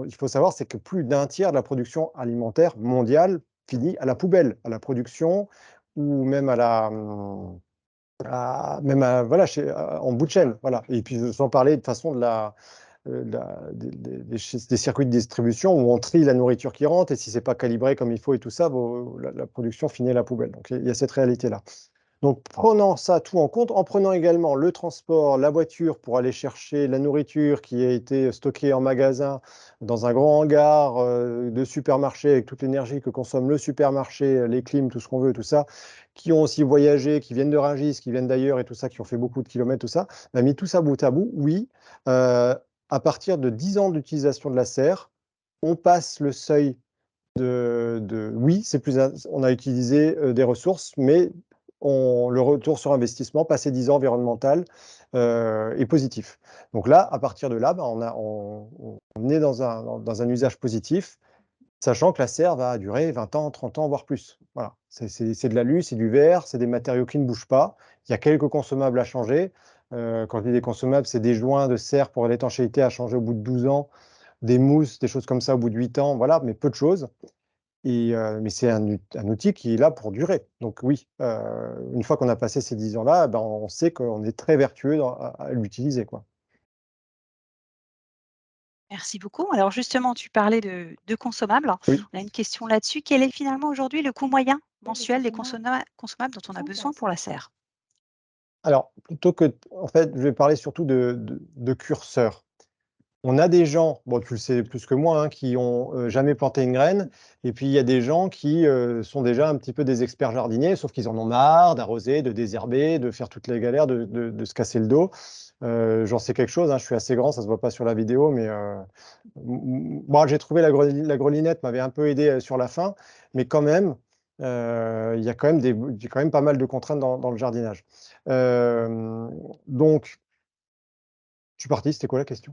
Il faut savoir, c'est que plus d'un tiers de la production alimentaire mondiale finit à la poubelle, à la production ou même voilà, en bout de chaîne. Voilà. Et puis, sans parler de façon des circuits de distribution où on trie la nourriture qui rentre et si c'est pas calibré comme il faut et tout ça, la production finit à la poubelle. Donc, il y a cette réalité-là. Donc, prenant ça tout en compte, en prenant également le transport, la voiture pour aller chercher la nourriture qui a été stockée en magasin dans un grand hangar de supermarché avec toute l'énergie que consomme le supermarché, les clims, tout ce qu'on veut, tout ça, qui ont aussi voyagé, qui viennent de Rungis, qui viennent d'ailleurs et tout ça, qui ont fait beaucoup de kilomètres, tout ça, on a mis tout ça bout à bout. Oui, à partir de 10 ans d'utilisation de la serre, on passe le seuil oui, on a utilisé des ressources, mais le retour sur investissement, passé 10 ans environnemental, est positif. Donc là, à partir de là, on est dans un usage positif, sachant que la serre va durer 20 ans, 30 ans, voire plus. Voilà. C'est de l'alu, c'est du verre, c'est des matériaux qui ne bougent pas. Il y a quelques consommables à changer. Quand je dis des consommables, c'est des joints de serre pour l'étanchéité à changer au bout de 12 ans, des mousses, des choses comme ça au bout de 8 ans, voilà, mais peu de choses. Mais c'est un outil qui est là pour durer. Donc oui, une fois qu'on a passé ces 10 ans-là, on sait qu'on est très vertueux à l'utiliser, quoi. Merci beaucoup. Alors justement, tu parlais de consommables. Oui. On a une question là-dessus. Quel est finalement aujourd'hui le coût moyen mensuel des consommables dont on a besoin pour la serre? Alors, en fait, je vais parler surtout de curseurs. On a des gens, bon, tu le sais plus que moi, hein, qui ont jamais planté une graine, et puis il y a des gens qui sont déjà un petit peu des experts jardiniers, sauf qu'ils en ont marre d'arroser, de désherber, de faire toutes les galères, de se casser le dos. J'en sais quelque chose, hein, je suis assez grand, ça se voit pas sur la vidéo, mais moi j'ai trouvé la grelinette m'avait un peu aidé sur la fin, mais quand même, il y a quand même pas mal de contraintes dans le jardinage. Donc, je suis parti, c'était quoi la question?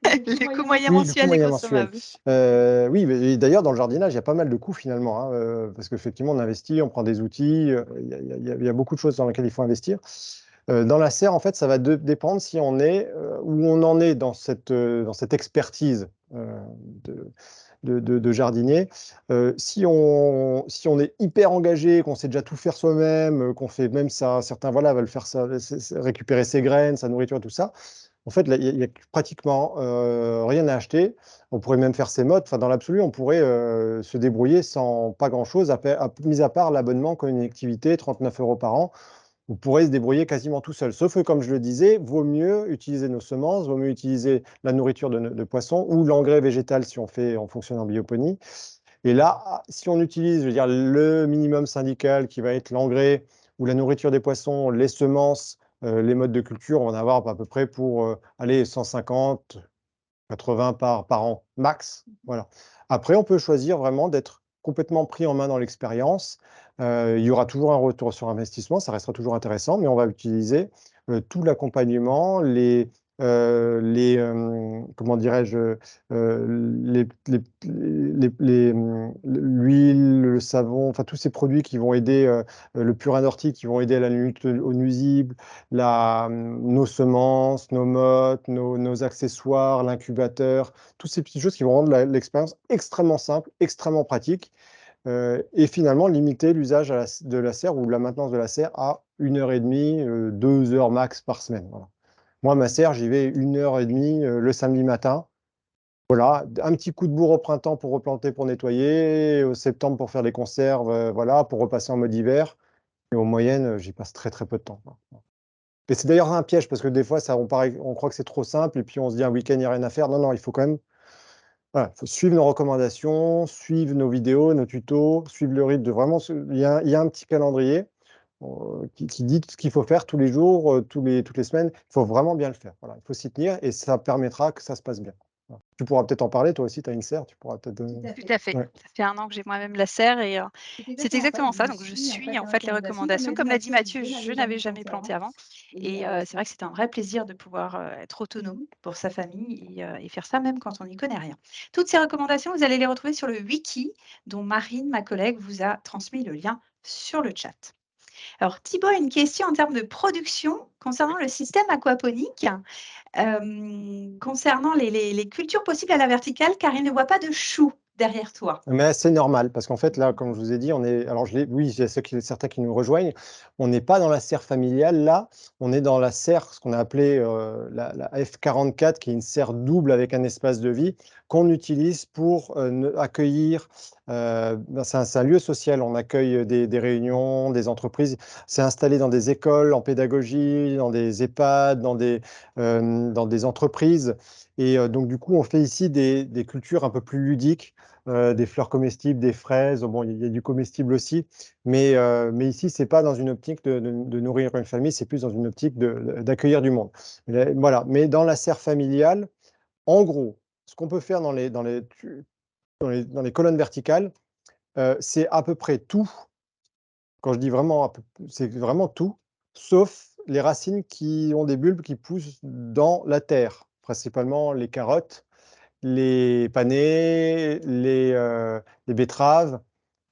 Le coût moyen Oui, le coût mensuel des moyen mensuel. consommables. Oui, mais d'ailleurs, dans le jardinage, il y a pas mal de coûts finalement, hein, parce qu'effectivement, on investit, on prend des outils, il y a beaucoup de choses dans lesquelles il faut investir. Dans la serre, en fait, ça va dépendre si on est où on en est dans cette expertise de jardinier. Si on est hyper engagé, qu'on sait déjà tout faire soi-même, qu'on fait même ça, certains voilà, veulent faire ça, récupérer ses graines, sa nourriture, tout ça. En fait, il y a pratiquement rien à acheter. On pourrait même faire ses modes. Enfin, dans l'absolu, on pourrait se débrouiller sans pas grand-chose, mis à part l'abonnement connectivité, 39 € par an. On pourrait se débrouiller quasiment tout seul. Sauf que, comme je le disais, vaut mieux utiliser nos semences, vaut mieux utiliser la nourriture de poissons ou l'engrais végétal si on fonctionne en bioponie. Et là, si on utilise, je veux dire, le minimum syndical qui va être l'engrais ou la nourriture des poissons, les semences, les modes de culture, on va en avoir à peu près pour aller 150, 80 par an max. Voilà. Après, on peut choisir vraiment d'être complètement pris en main dans l'expérience. Il y aura toujours un retour sur investissement, ça restera toujours intéressant, mais on va utiliser tout l'accompagnement, comment dirais-je, l'huile, le savon, enfin tous ces produits qui vont aider, le purin d'ortie qui vont aider à la lutte aux nuisibles, nos semences, nos mottes, nos accessoires, l'incubateur, toutes ces petites choses qui vont rendre l'expérience extrêmement simple, extrêmement pratique, et finalement limiter l'usage de la serre ou la maintenance de la serre à 1h30, 2 heures max par semaine. Voilà. Moi, ma serre, j'y vais 1h30 le samedi matin. Voilà, un petit coup de bourre au printemps pour replanter, pour nettoyer, au septembre pour faire des conserves, voilà, pour repasser en mode hiver. Et en moyenne, j'y passe très très peu de temps. Et c'est d'ailleurs un piège parce que des fois, on croit que c'est trop simple et puis on se dit un week-end, il n'y a rien à faire. Non, non, il faut quand même faut suivre nos recommandations, suivre nos vidéos, nos tutos, suivre le rythme de vraiment. Il y a un petit calendrier qui dit ce qu'il faut faire tous les jours, toutes les semaines. Il faut vraiment bien le faire. Voilà, il faut s'y tenir et ça permettra que ça se passe bien. Voilà. Tu pourras peut-être en parler, toi aussi, tu as une serre, tu pourras peut-être donner. Tout à fait. Ouais. Ça fait 1 an que j'ai moi-même la serre et c'est exactement ça. Donc je suis suis en fait les recommandations. Comme l'a dit Mathieu, je n'avais jamais planté avant et c'est vrai que c'était un vrai plaisir de pouvoir, être autonome pour sa famille et faire ça même quand on n'y connaît rien. Toutes ces recommandations, vous allez les retrouver sur le wiki dont Marine, ma collègue, vous a transmis le lien sur le chat. Alors Thibaut a une question en termes de production concernant le système aquaponique. Concernant les cultures possibles à la verticale, car il ne voit pas de choux derrière toi. Mais c'est normal, parce qu'en fait, là, comme je vous ai dit, on est. Alors, oui, il y a certains qui nous rejoignent. On n'est pas dans la serre familiale, là. On est dans la serre, ce qu'on a appelé la F44, qui est une serre double avec un espace de vie, qu'on utilise pour accueillir. C'est un lieu social. On accueille des réunions, des entreprises. C'est installé dans des écoles, en pédagogie, dans des EHPAD, dans des entreprises. Et donc, du coup, on fait ici des cultures un peu plus ludiques. Des fleurs comestibles, des fraises, bon, il y a du comestible aussi, mais ici, ce n'est pas dans une optique de nourrir une famille, c'est plus dans une optique d'accueillir du monde. Voilà. Mais dans la serre familiale, en gros, ce qu'on peut faire dans les colonnes verticales, c'est à peu près tout. Quand je dis vraiment, c'est vraiment tout, sauf les racines qui ont des bulbes qui poussent dans la terre, principalement les carottes, les panais, les betteraves,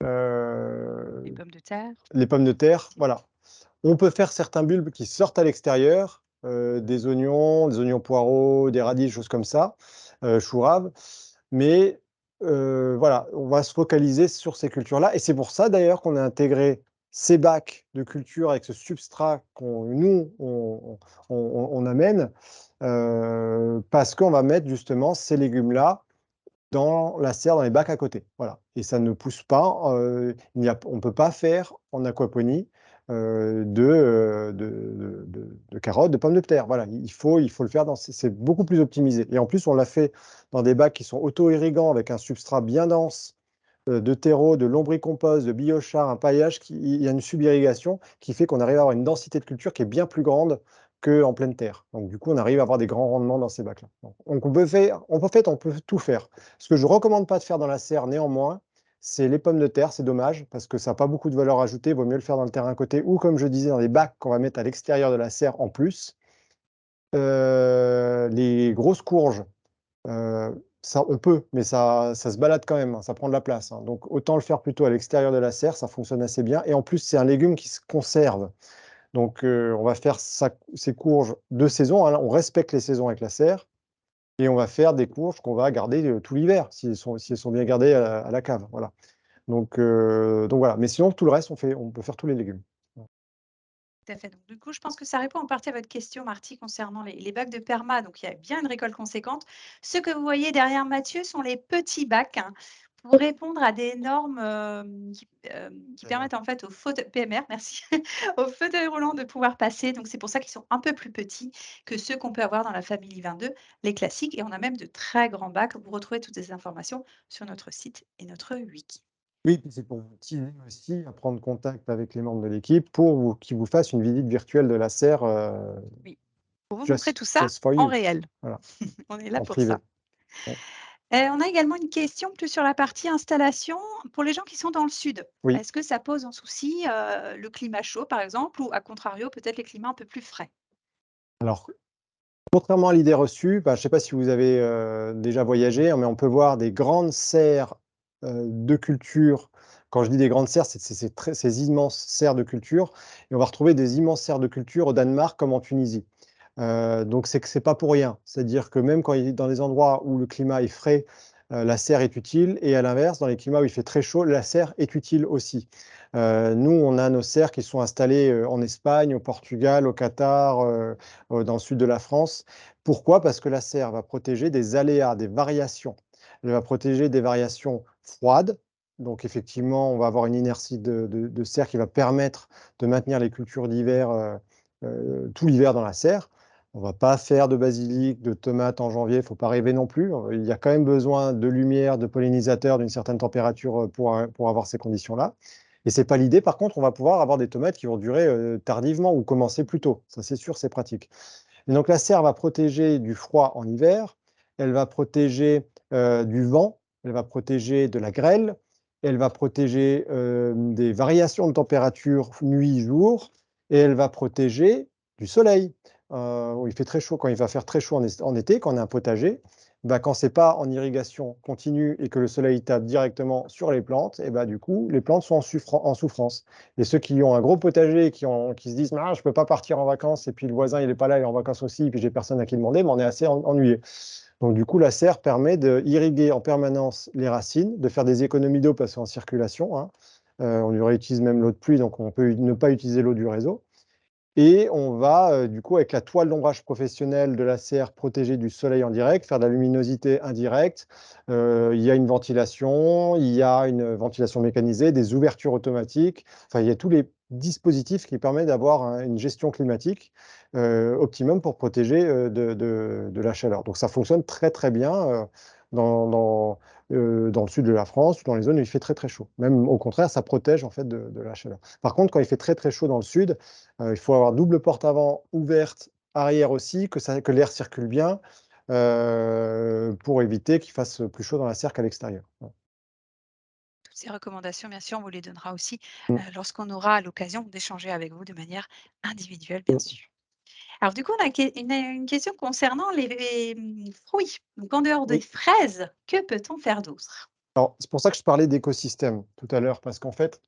Les pommes de terre. les pommes de terre, voilà. On peut faire certains bulbes qui sortent à l'extérieur, des oignons poireaux, des radis, choses comme ça, choux raves. Mais voilà, on va se focaliser sur ces cultures-là. Et c'est pour ça d'ailleurs qu'on a intégré ces bacs de culture avec ce substrat on amène, parce qu'on va mettre justement ces légumes-là dans la serre, dans les bacs à côté. Voilà. Et ça ne pousse pas, on ne peut pas faire en aquaponie de carottes, de pommes de terre. Voilà. Il faut le faire c'est beaucoup plus optimisé. Et en plus, on l'a fait dans des bacs qui sont auto-irrigants avec un substrat bien dense de terreau, de lombricompost, de biochar, un paillage, il y a une subirrigation qui fait qu'on arrive à avoir une densité de culture qui est bien plus grande qu'en pleine terre. Donc du coup, on arrive à avoir des grands rendements dans ces bacs-là. Donc on peut tout faire. Ce que je ne recommande pas de faire dans la serre néanmoins, c'est les pommes de terre, c'est dommage, parce que ça n'a pas beaucoup de valeur ajoutée, il vaut mieux le faire dans le terrain à côté, ou comme je disais, dans les bacs qu'on va mettre à l'extérieur de la serre en plus. Les grosses courges, ça, on peut, mais ça se balade quand même, hein, ça prend de la place, hein. Donc autant le faire plutôt à l'extérieur de la serre, ça fonctionne assez bien. Et en plus, c'est un légume qui se conserve. Donc on va faire ces courges de saison, hein, on respecte les saisons avec la serre. Et on va faire des courges qu'on va garder tout l'hiver, si elles sont bien gardées à la cave. Voilà. Donc voilà. Mais sinon, tout le reste, on peut faire tous les légumes. Tout à fait. Donc, du coup, je pense que ça répond en partie à votre question, Marty, concernant les bacs de perma. Donc, il y a bien une récolte conséquente. Ce que vous voyez derrière Mathieu sont les petits bacs, hein, pour répondre à des normes qui permettent en fait aux fauteuils PMR, merci, aux fauteuils roulants de pouvoir passer. Donc, c'est pour ça qu'ils sont un peu plus petits que ceux qu'on peut avoir dans la Family 22, les classiques. Et on a même de très grands bacs. Vous retrouvez toutes ces informations sur notre site et notre wiki. Oui, c'est pour vous teaser aussi à prendre contact avec les membres de l'équipe pour qu'ils vous fassent une visite virtuelle de la serre. Oui, pour vous montrer Just, tout ça just for en you. réel. Voilà, On est là en pour privé. ça. Ouais. On a également une question plus sur la partie installation pour les gens qui sont dans le sud. Oui. Est-ce que ça pose un souci, le climat chaud par exemple ou à contrario peut-être les climats un peu plus frais? Alors, contrairement à l'idée reçue, je ne sais pas si vous avez déjà voyagé, hein, mais on peut voir des grandes serres de culture. Quand je dis des grandes serres, c'est ces immenses serres de culture. Et on va retrouver des immenses serres de culture au Danemark comme en Tunisie. Donc, c'est que ce n'est pas pour rien. C'est-à-dire que même dans les endroits où le climat est frais, la serre est utile. Et à l'inverse, dans les climats où il fait très chaud, la serre est utile aussi. Nous, on a nos serres qui sont installées en Espagne, au Portugal, au Qatar, dans le sud de la France. Pourquoi? Parce que la serre va protéger des aléas, des variations. Elle va protéger des variations froides. Donc, effectivement, on va avoir une inertie de serre qui va permettre de maintenir les cultures d'hiver tout l'hiver dans la serre. On ne va pas faire de basilic, de tomates en janvier, il ne faut pas rêver non plus. Il y a quand même besoin de lumière, de pollinisateurs, d'une certaine température pour avoir ces conditions-là. Et ce n'est pas l'idée. Par contre, on va pouvoir avoir des tomates qui vont durer tardivement ou commencer plus tôt. Ça, c'est sûr, c'est pratique. Et donc, la serre va protéger du froid en hiver. elle va protéger du vent, elle va protéger de la grêle, elle va protéger des variations de température nuit-jour, et elle va protéger du soleil. Où il fait très chaud, quand il va faire très chaud en été, quand on a un potager, bah, quand ce n'est pas en irrigation continue et que le soleil tape directement sur les plantes, et bah, du coup, les plantes sont en souffrance. Et ceux qui ont un gros potager, qui se disent ah, « je ne peux pas partir en vacances, et puis le voisin, il n'est pas là, il est en vacances aussi, et puis j'ai personne à qui demander », mais on est assez ennuyé. Donc du coup, la serre permet d'irriguer en permanence les racines, de faire des économies d'eau parce qu'en circulation, hein. On réutilise même l'eau de pluie, donc on peut ne pas utiliser l'eau du réseau. Et on va, du coup, avec la toile d'ombrage professionnelle de la serre, protéger du soleil en direct, faire de la luminosité indirecte. Il y a une ventilation, il y a une ventilation mécanisée, des ouvertures automatiques. Enfin, il y a tous les dispositifs qui permettent d'avoir une gestion climatique optimum pour protéger de la chaleur. Donc, ça fonctionne très, très bien dans le sud de la France ou dans les zones où il fait très, très chaud. Même au contraire, ça protège en fait de la chaleur. Par contre, quand il fait très, très chaud dans le sud, il faut avoir double porte avant ouverte, arrière aussi, que l'air circule bien pour éviter qu'il fasse plus chaud dans la serre qu'à l'extérieur. Toutes ces recommandations, bien sûr, on vous les donnera aussi Mm. lorsqu'on aura l'occasion d'échanger avec vous de manière individuelle, bien sûr. Alors, du coup, on a une question concernant les fruits. Donc, en dehors des Oui. fraises, que peut-on faire d'autre? Alors, c'est pour ça que je parlais d'écosystème tout à l'heure, parce qu'en fait,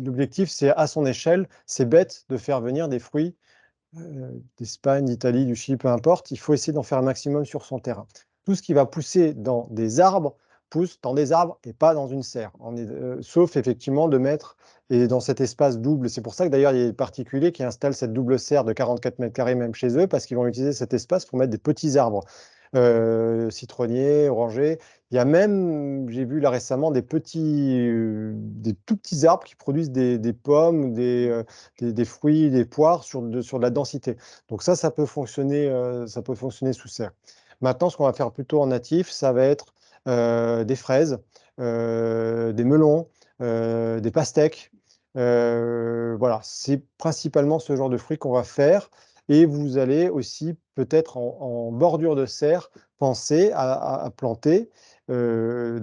l'objectif, c'est à son échelle, c'est bête de faire venir des fruits d'Espagne, d'Italie, du Chili, peu importe. Il faut essayer d'en faire un maximum sur son terrain. Tout ce qui va pousser dans des arbres pousse dans des arbres et pas dans une serre. Sauf effectivement de mettre, et dans cet espace double, c'est pour ça que d'ailleurs il y a des particuliers qui installent cette double serre de 44 mètres carrés même chez eux, parce qu'ils vont utiliser cet espace pour mettre des petits arbres. Citronniers, orangers. Il y a même, j'ai vu là récemment, des tout petits arbres qui produisent des pommes, des fruits, des poires sur de la densité. Donc ça peut fonctionner sous serre. Maintenant, ce qu'on va faire plutôt en natif, ça va être des fraises, des melons, des pastèques. Voilà, c'est principalement ce genre de fruits qu'on va faire. Et vous allez aussi, peut-être en bordure de serre, penser à planter des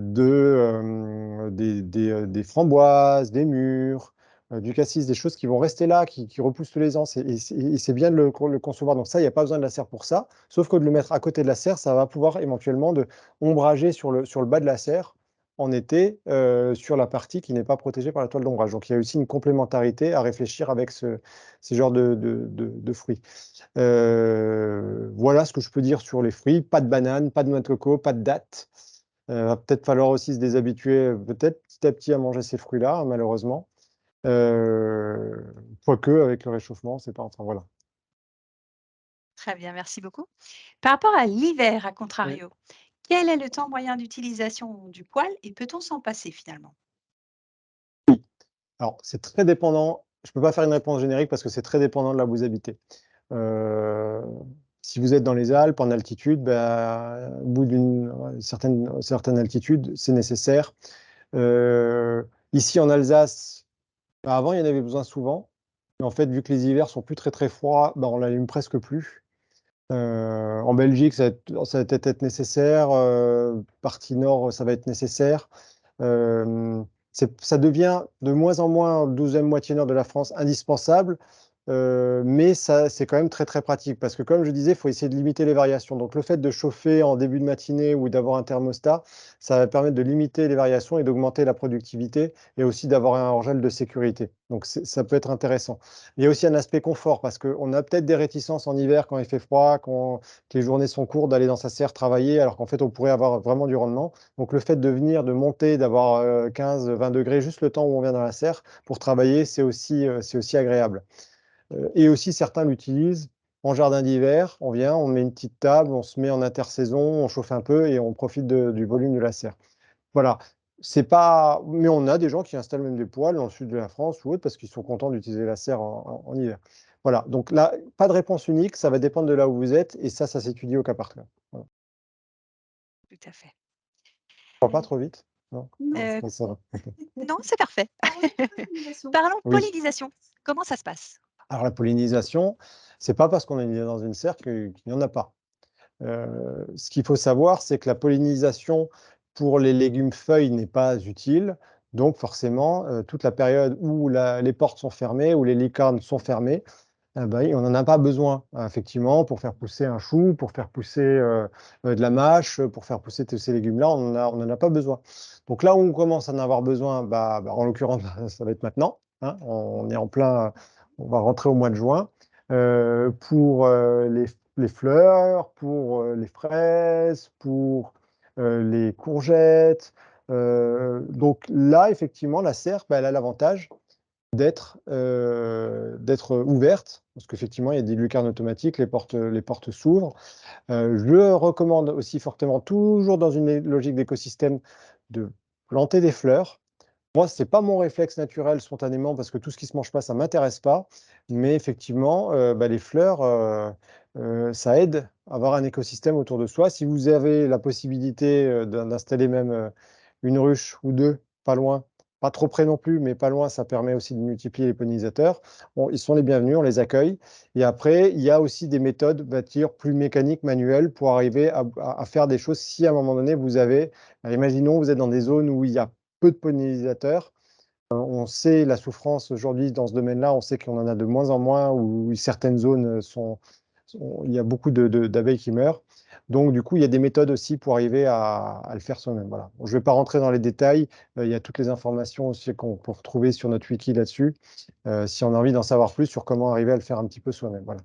framboises, des mûres, du cassis, des choses qui vont rester là, qui repoussent tous les ans. Et c'est bien de le concevoir. Donc ça, il n'y a pas besoin de la serre pour ça. Sauf que de le mettre à côté de la serre, ça va pouvoir éventuellement ombrager sur le bas de la serre en été sur la partie qui n'est pas protégée par la toile d'ombrage. Donc il y a aussi une complémentarité à réfléchir avec ces genres de fruits. Voilà ce que je peux dire sur les fruits. Pas de bananes, pas de noix de coco, pas de dattes. Va peut-être falloir aussi se déshabituer peut-être petit à petit à manger ces fruits-là, malheureusement. Quoique, avec le réchauffement, c'est pas... Enfin, voilà. Très bien, merci beaucoup. Par rapport à l'hiver, à Oui. contrario, quel est le temps moyen d'utilisation du poêle et peut-on s'en passer finalement? Alors, c'est très dépendant. Je ne peux pas faire une réponse générique parce que c'est très dépendant de là où vous habitez. Si vous êtes dans les Alpes, en altitude, au bout d'une certaine altitude, c'est nécessaire. Ici, en Alsace, avant, il y en avait besoin souvent. Mais en fait, vu que les hivers sont plus très très froids, on l'allume presque plus. En Belgique, ça va peut-être être nécessaire. Partie nord, ça va être nécessaire. Euh, Ça devient de moins en moins, 12e moitié nord de la France, indispensable. Mais c'est quand même très très pratique parce que comme je disais, il faut essayer de limiter les variations. Donc le fait de chauffer en début de matinée ou d'avoir un thermostat, ça va permettre de limiter les variations et d'augmenter la productivité et aussi d'avoir un hors-gel de sécurité. Donc ça peut être intéressant. Il y a aussi un aspect confort parce qu'on a peut-être des réticences en hiver quand il fait froid, que les journées sont courtes, d'aller dans sa serre travailler alors qu'en fait on pourrait avoir vraiment du rendement. Donc le fait de venir, de monter, d'avoir 15-20 degrés juste le temps où on vient dans la serre pour travailler, c'est aussi agréable. Et aussi, certains l'utilisent en jardin d'hiver. On vient, on met une petite table, on se met en intersaison, on chauffe un peu et on profite du volume de la serre. Voilà. C'est pas... Mais on a des gens qui installent même des poêles dans le sud de la France ou autre parce qu'ils sont contents d'utiliser la serre en hiver. Voilà. Donc là, pas de réponse unique. Ça va dépendre de là où vous êtes et ça s'étudie au cas par cas. Voilà. Tout à fait. Pas trop vite? Non, Euh, ça va. non, c'est parfait. Pollinisation. Parlons Oui. pollinisation. Comment ça se passe? Alors la pollinisation, c'est pas parce qu'on est dans une serre qu'il n'y en a pas. Ce qu'il faut savoir, c'est que la pollinisation pour les légumes feuilles n'est pas utile. Donc forcément, toute la période où les portes sont fermées, où les lucarnes sont fermées, on n'en a pas besoin, effectivement, pour faire pousser un chou, pour faire pousser de la mâche, pour faire pousser tous ces légumes-là, on n'en a pas besoin. Donc là où on commence à en avoir besoin, en l'occurrence, ça va être maintenant, hein, on est en plein, on va rentrer au mois de juin, pour les fleurs, pour les fraises, pour les courgettes. Donc là, effectivement, la serre, elle a l'avantage d'être ouverte, parce qu'effectivement, il y a des lucarnes automatiques, les portes s'ouvrent. Je recommande aussi fortement, toujours dans une logique d'écosystème, de planter des fleurs. Moi, ce n'est pas mon réflexe naturel spontanément, parce que tout ce qui ne se mange pas, ça ne m'intéresse pas. Mais effectivement, les fleurs, ça aide à avoir un écosystème autour de soi. Si vous avez la possibilité d'installer même une ruche ou deux, pas loin, pas trop près non plus, mais pas loin, ça permet aussi de multiplier les pollinisateurs. Bon, ils sont les bienvenus, on les accueille. Et après, il y a aussi des méthodes bâtir plus mécaniques, manuelles, pour arriver à faire des choses. Si à un moment donné, vous avez, imaginons, vous êtes dans des zones où il y a peu de pollinisateurs. On sait la souffrance aujourd'hui dans ce domaine-là, on sait qu'on en a de moins en moins, où certaines zones il y a beaucoup d'abeilles qui meurent. Donc, du coup, il y a des méthodes aussi pour arriver à le faire soi-même. Voilà. Bon, je ne vais pas rentrer dans les détails. Il y a toutes les informations aussi qu'on peut retrouver sur notre wiki là-dessus, si on a envie d'en savoir plus sur comment arriver à le faire un petit peu soi-même. Voilà.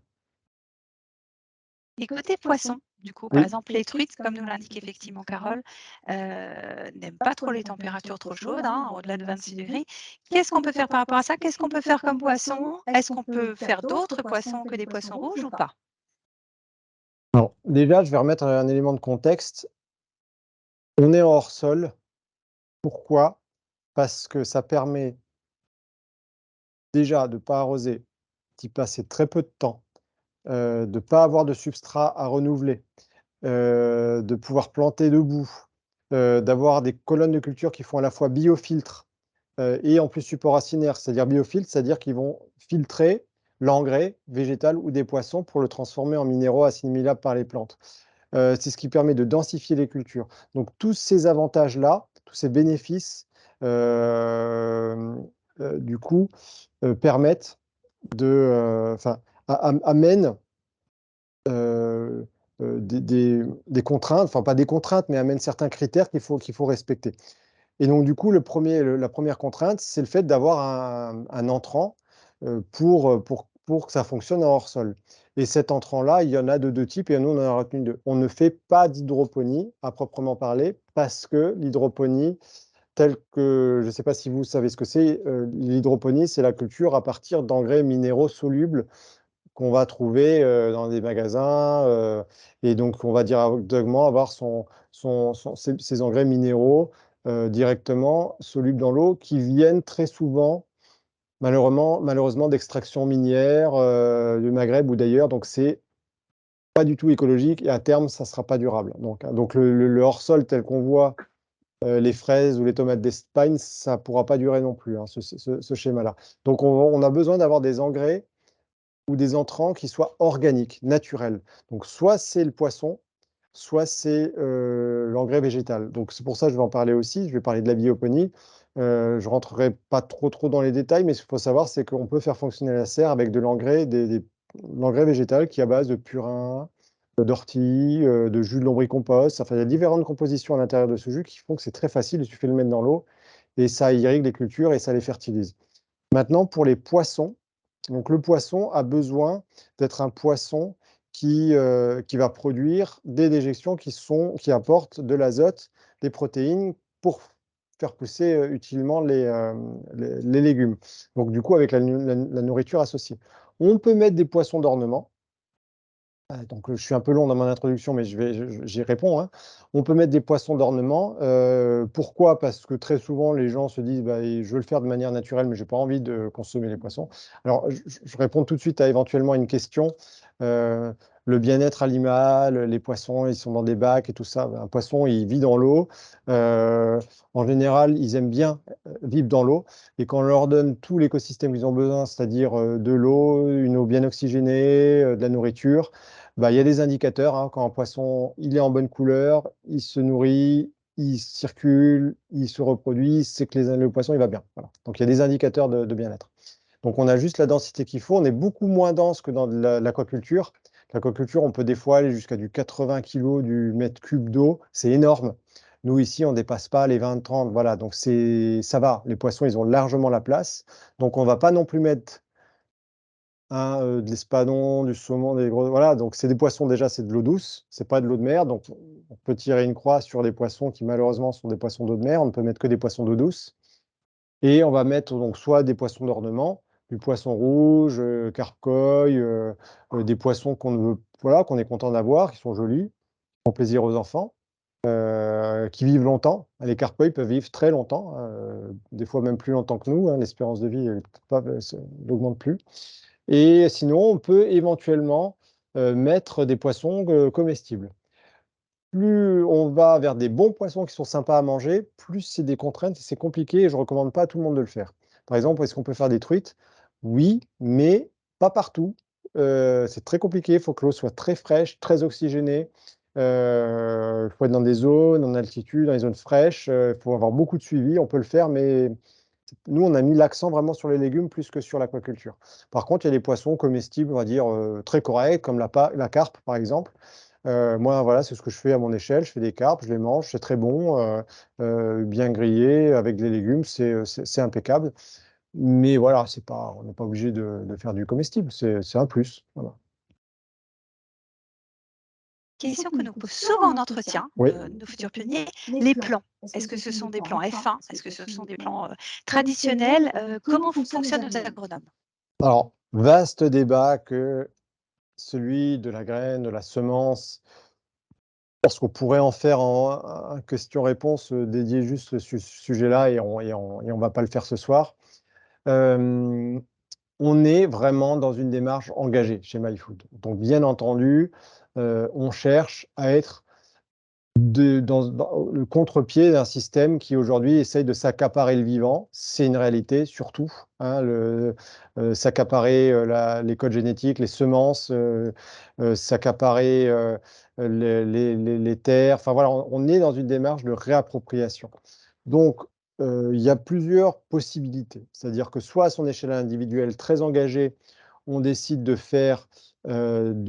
Et côté poisson, du coup, par Oui. exemple, les truites, comme nous l'indique effectivement Carole, n'aiment pas trop les températures trop chaudes, au-delà de 26 degrés. Qu'est-ce qu'on peut faire par rapport à ça? Qu'est-ce qu'on peut faire comme poisson? Est-ce qu'on peut faire d'autres poissons que des poissons rouges ou pas? Alors, déjà, je vais remettre un élément de contexte. On est en hors-sol. Pourquoi? Parce que ça permet déjà de ne pas arroser, d'y passer très peu de temps, de ne pas avoir de substrat à renouveler, de pouvoir planter debout, d'avoir des colonnes de culture qui font à la fois biofiltre et en plus support racinaire, c'est-à-dire biofiltre, c'est-à-dire qu'ils vont filtrer l'engrais végétal ou des poissons pour le transformer en minéraux assimilables par les plantes. C'est ce qui permet de densifier les cultures. Donc tous ces avantages-là, tous ces bénéfices, du coup, permettent amènent des contraintes, enfin pas des contraintes, mais amènent certains critères qu'il faut respecter. Et donc du coup, la première contrainte, c'est le fait d'avoir un entrant pour que ça fonctionne en hors-sol. Et cet entrant-là, il y en a de deux types, et nous, on en a retenu deux. On ne fait pas d'hydroponie à proprement parler, parce que l'hydroponie, telle que, je ne sais pas si vous savez ce que c'est, l'hydroponie, c'est la culture à partir d'engrais minéraux solubles qu'on va trouver dans des magasins. Et donc, on va directement avoir ses engrais minéraux directement solubles dans l'eau, qui viennent très souvent, malheureusement d'extraction minière du Maghreb ou d'ailleurs. Donc, c'est pas du tout écologique, et à terme, ça ne sera pas durable. Donc le hors-sol tel qu'on voit les fraises ou les tomates d'Espagne, ça ne pourra pas durer non plus, ce schéma-là. Donc, on a besoin d'avoir des engrais ou des entrants qui soient organiques, naturels. Donc, soit c'est le poisson, soit c'est l'engrais végétal. Donc, c'est pour ça que je vais en parler aussi. Je vais parler de la bioponie. Je ne rentrerai pas trop dans les détails, mais ce qu'il faut savoir, c'est qu'on peut faire fonctionner la serre avec de l'engrais, l'engrais végétal qui est à base de purin, d'ortie, de jus de lombricompost. Enfin, il y a différentes compositions à l'intérieur de ce jus qui font que c'est très facile. Il suffit de le mettre dans l'eau et ça irrigue les cultures et ça les fertilise. Maintenant, pour les poissons, donc le poisson a besoin d'être un poisson qui va produire des déjections qui apportent de l'azote, des protéines pour faire pousser utilement les légumes. Donc du coup, avec la nourriture associée. On peut mettre des poissons d'ornement. Donc, je suis un peu long dans mon introduction, mais j'y réponds, hein. On peut mettre des poissons d'ornement. Pourquoi? Parce que très souvent, les gens se disent je veux le faire de manière naturelle, mais je n'ai pas envie de consommer les poissons. Alors, je réponds tout de suite à éventuellement une question. Le le bien-être animal, les poissons, ils sont dans des bacs et tout ça. Un poisson, il vit dans l'eau. En général, ils aiment bien vivre dans l'eau. Et quand on leur donne tout l'écosystème qu'ils ont besoin, c'est-à-dire de l'eau, une eau bien oxygénée, de la nourriture, bah, il y a des indicateurs, hein. Quand un poisson il est en bonne couleur, il se nourrit, il circule, il se reproduit, c'est que le poisson il va bien. Voilà. Donc il y a des indicateurs de bien-être. Donc on a juste la densité qu'il faut. On est beaucoup moins dense que dans l'aquaculture. L'aquaculture, on peut des fois aller jusqu'à du 80 kg du mètre cube d'eau. C'est énorme. Nous, ici, on ne dépasse pas les 20-30. Voilà, donc ça va. Les poissons, ils ont largement la place. Donc on ne va pas non plus mettre de l'espadon, du saumon, des gros. Voilà, donc c'est des poissons déjà, c'est de l'eau douce, c'est pas de l'eau de mer. Donc on peut tirer une croix sur des poissons qui malheureusement sont des poissons d'eau de mer. On ne peut mettre que des poissons d'eau douce. Et on va mettre donc soit des poissons d'ornement, du poisson rouge, carpe-koi, des poissons voilà, qu'on est content d'avoir, qui sont jolis, qui font plaisir aux enfants, qui vivent longtemps. Les carpe-koi peuvent vivre très longtemps, des fois même plus longtemps que nous, hein. L'espérance de vie n'augmente plus. Et sinon, on peut éventuellement mettre des poissons comestibles. Plus on va vers des bons poissons qui sont sympas à manger, plus c'est des contraintes et c'est compliqué et je ne recommande pas à tout le monde de le faire. Par exemple, est-ce qu'on peut faire des truites? Oui, mais pas partout. C'est très compliqué, il faut que l'eau soit très fraîche, très oxygénée. Il faut être dans des zones, en altitude, dans les zones fraîches. Il faut avoir beaucoup de suivi. On peut le faire, mais nous, on a mis l'accent vraiment sur les légumes plus que sur l'aquaculture. Par contre, il y a des poissons comestibles, on va dire, très corrects, comme la carpe, par exemple. Moi, voilà, c'est ce que je fais à mon échelle. Je fais des carpes, je les mange, c'est très bon, bien grillé, avec des légumes, c'est impeccable. Mais voilà, on n'est pas obligé de faire du comestible, c'est un plus. Voilà. Question que nous posons souvent en entretien, Oui. nos futurs pionniers, les plans. Est-ce que ce sont des plans F1? Est-ce que ce sont des plans traditionnels? Comment fonctionnent nos agronomes? Alors, vaste débat que celui de la graine, de la semence. Parce qu'on pourrait en faire un question-réponse dédié juste à ce sujet-là et on va pas le faire ce soir. On est vraiment dans une démarche engagée chez MyFood. Donc, bien entendu, on cherche à être dans le contre-pied d'un système qui aujourd'hui essaye de s'accaparer le vivant. C'est une réalité surtout, hein, s'accaparer les codes génétiques, les semences, s'accaparer les terres. Enfin voilà, on est dans une démarche de réappropriation. Donc il y a plusieurs possibilités. C'est-à-dire que soit à son échelle individuelle très engagée, on décide de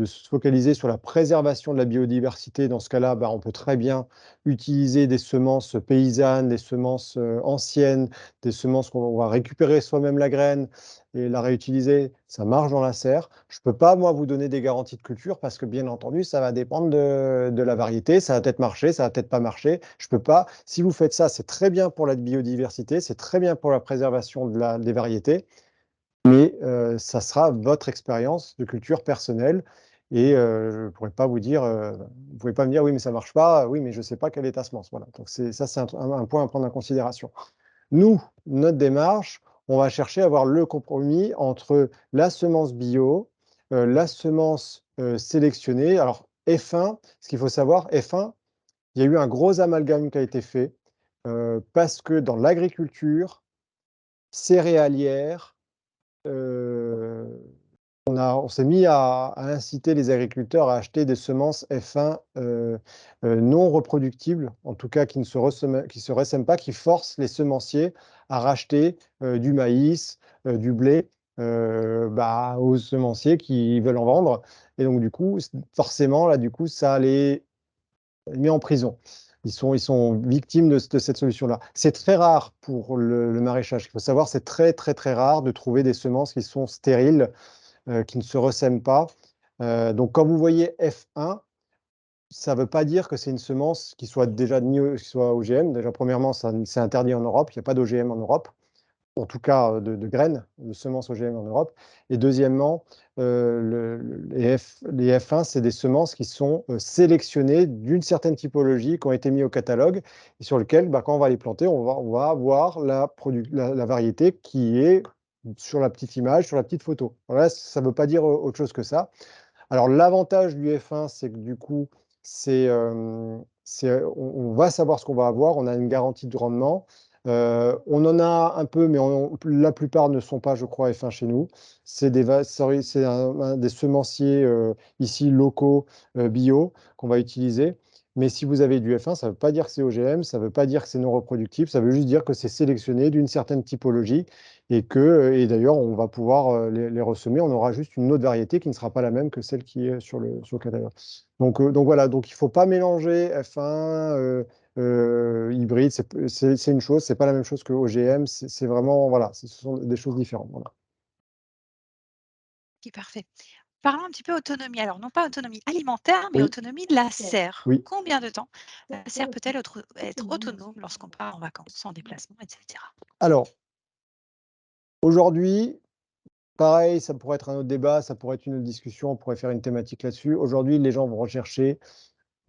se focaliser sur la préservation de la biodiversité. Dans ce cas-là, on peut très bien utiliser des semences paysannes, des semences anciennes, des semences qu'on va récupérer soi-même la graine et la réutiliser. Ça marche dans la serre. Je ne peux pas, moi, vous donner des garanties de culture parce que, bien entendu, ça va dépendre de la variété. Ça va peut-être marcher, ça va peut-être pas marcher. Je peux pas. Si vous faites ça, c'est très bien pour la biodiversité, c'est très bien pour la préservation des variétés. Mais ça sera votre expérience de culture personnelle et je ne pourrais pas vous dire, vous ne pouvez pas me dire: «Oui, mais ça ne marche pas. Oui, mais je ne sais pas quelle est ta semence». Voilà, donc c'est un point à prendre en considération. Nous, notre démarche, on va chercher à avoir le compromis entre la semence bio, la semence, sélectionnée. Alors F1, ce qu'il faut savoir, F1, il y a eu un gros amalgame qui a été fait, parce que dans l'agriculture céréalière, Heu, on s'est mis à inciter les agriculteurs à acheter des semences F1, non reproductibles, en tout cas qui se ressèment pas, qui forcent les semenciers à racheter, du maïs, du blé, aux semenciers qui veulent en vendre et donc du coup, forcément là, du coup, ça les met en prison. Ils sont victimes de cette solution-là. C'est très rare pour le maraîchage. Il faut savoir, c'est très, très, très rare de trouver des semences qui sont stériles, qui ne se ressèment pas. Donc, quand vous voyez F1, ça ne veut pas dire que c'est une semence qui soit déjà qui soit OGM. Déjà, premièrement, c'est interdit en Europe. Il n'y a pas d'OGM en Europe, en tout cas de graines, de semences OGM en Europe. Et deuxièmement, les F1, c'est des semences qui sont sélectionnées d'une certaine typologie, qui ont été mises au catalogue, et sur lequel, quand on va les planter, on va avoir la variété qui est sur la petite image, sur la petite photo. Voilà, ça ne veut pas dire autre chose que ça. Alors l'avantage du F1, c'est que du coup, on va savoir ce qu'on va avoir, on a une garantie de rendement. On en a un peu, mais la plupart ne sont pas, je crois, F1 chez nous. C'est des semenciers ici locaux, bio, qu'on va utiliser. Mais si vous avez du F1, ça ne veut pas dire que c'est OGM, ça ne veut pas dire que c'est non reproductible, ça veut juste dire que c'est sélectionné d'une certaine typologie et d'ailleurs, on va pouvoir les ressemer. On aura juste une autre variété qui ne sera pas la même que celle qui est sur le catalogue. Donc voilà, donc il ne faut pas mélanger F1, hybride, c'est une chose, c'est pas la même chose que OGM, c'est vraiment, voilà, ce sont des choses différentes. Voilà. Ok, parfait. Parlons un petit peu autonomie. Alors, non pas autonomie alimentaire, mais Oui, autonomie de la serre. oui. Combien de temps la serre peut-elle être autonome lorsqu'on part en vacances, en déplacement, etc. Alors, aujourd'hui, pareil, ça pourrait être un autre débat, ça pourrait être une autre discussion, on pourrait faire une thématique là-dessus. Aujourd'hui, les gens vont rechercher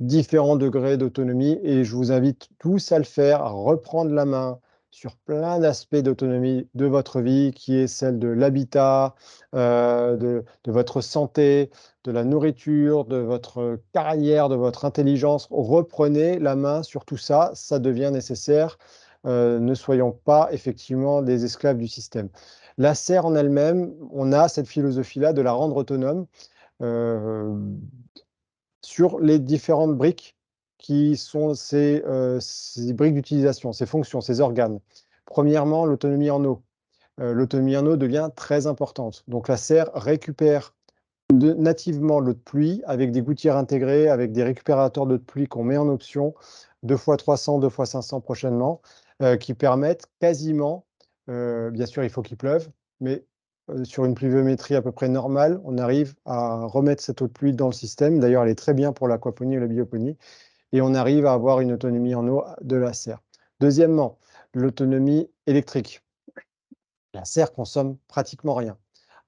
différents degrés d'autonomie et je vous invite tous à le faire, à reprendre la main sur plein d'aspects d'autonomie de votre vie, qui est celle de l'habitat, de votre santé, de la nourriture, de votre carrière, de votre intelligence. Reprenez la main sur tout ça, ça devient nécessaire. Ne soyons pas effectivement des esclaves du système. La serre en elle-même, on a cette philosophie-là de la rendre autonome. Euh, sur les différentes briques qui sont ces briques d'utilisation, ces fonctions, ces organes. Premièrement, l'autonomie en eau. L'autonomie en eau devient très importante. Donc la serre récupère nativement l'eau de pluie avec des gouttières intégrées, avec des récupérateurs d'eau de pluie qu'on met en option, 2 fois 300, 2 fois 500 prochainement, qui permettent quasiment, bien sûr il faut qu'il pleuve, mais sur une pluviométrie à peu près normale, on arrive à remettre cette eau de pluie dans le système. D'ailleurs, elle est très bien pour l'aquaponie et la bioponie, et on arrive à avoir une autonomie en eau de la serre. Deuxièmement, l'autonomie électrique. La serre consomme pratiquement rien.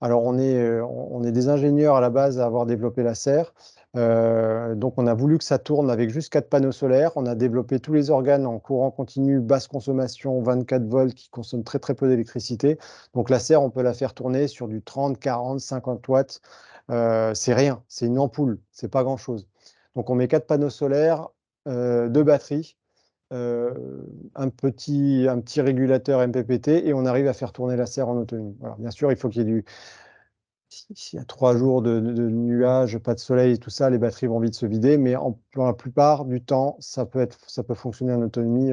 Alors, on est des ingénieurs à la base à avoir développé la serre. Donc, on a voulu que ça tourne avec juste 4 panneaux solaires. On a développé tous les organes en courant continu, basse consommation, 24 volts, qui consomment très, très peu d'électricité. Donc, la serre, on peut la faire tourner sur du 30, 40, 50 watts. C'est rien, c'est une ampoule, c'est pas grand-chose. Donc, on met 4 panneaux solaires, 2 batteries, un petit régulateur MPPT et on arrive à faire tourner la serre en autonomie. Voilà. Bien sûr, il faut qu'il y ait s'il y a 3 jours de nuages, pas de soleil, tout ça, les batteries vont vite se vider, mais dans la plupart du temps, ça peut fonctionner en autonomie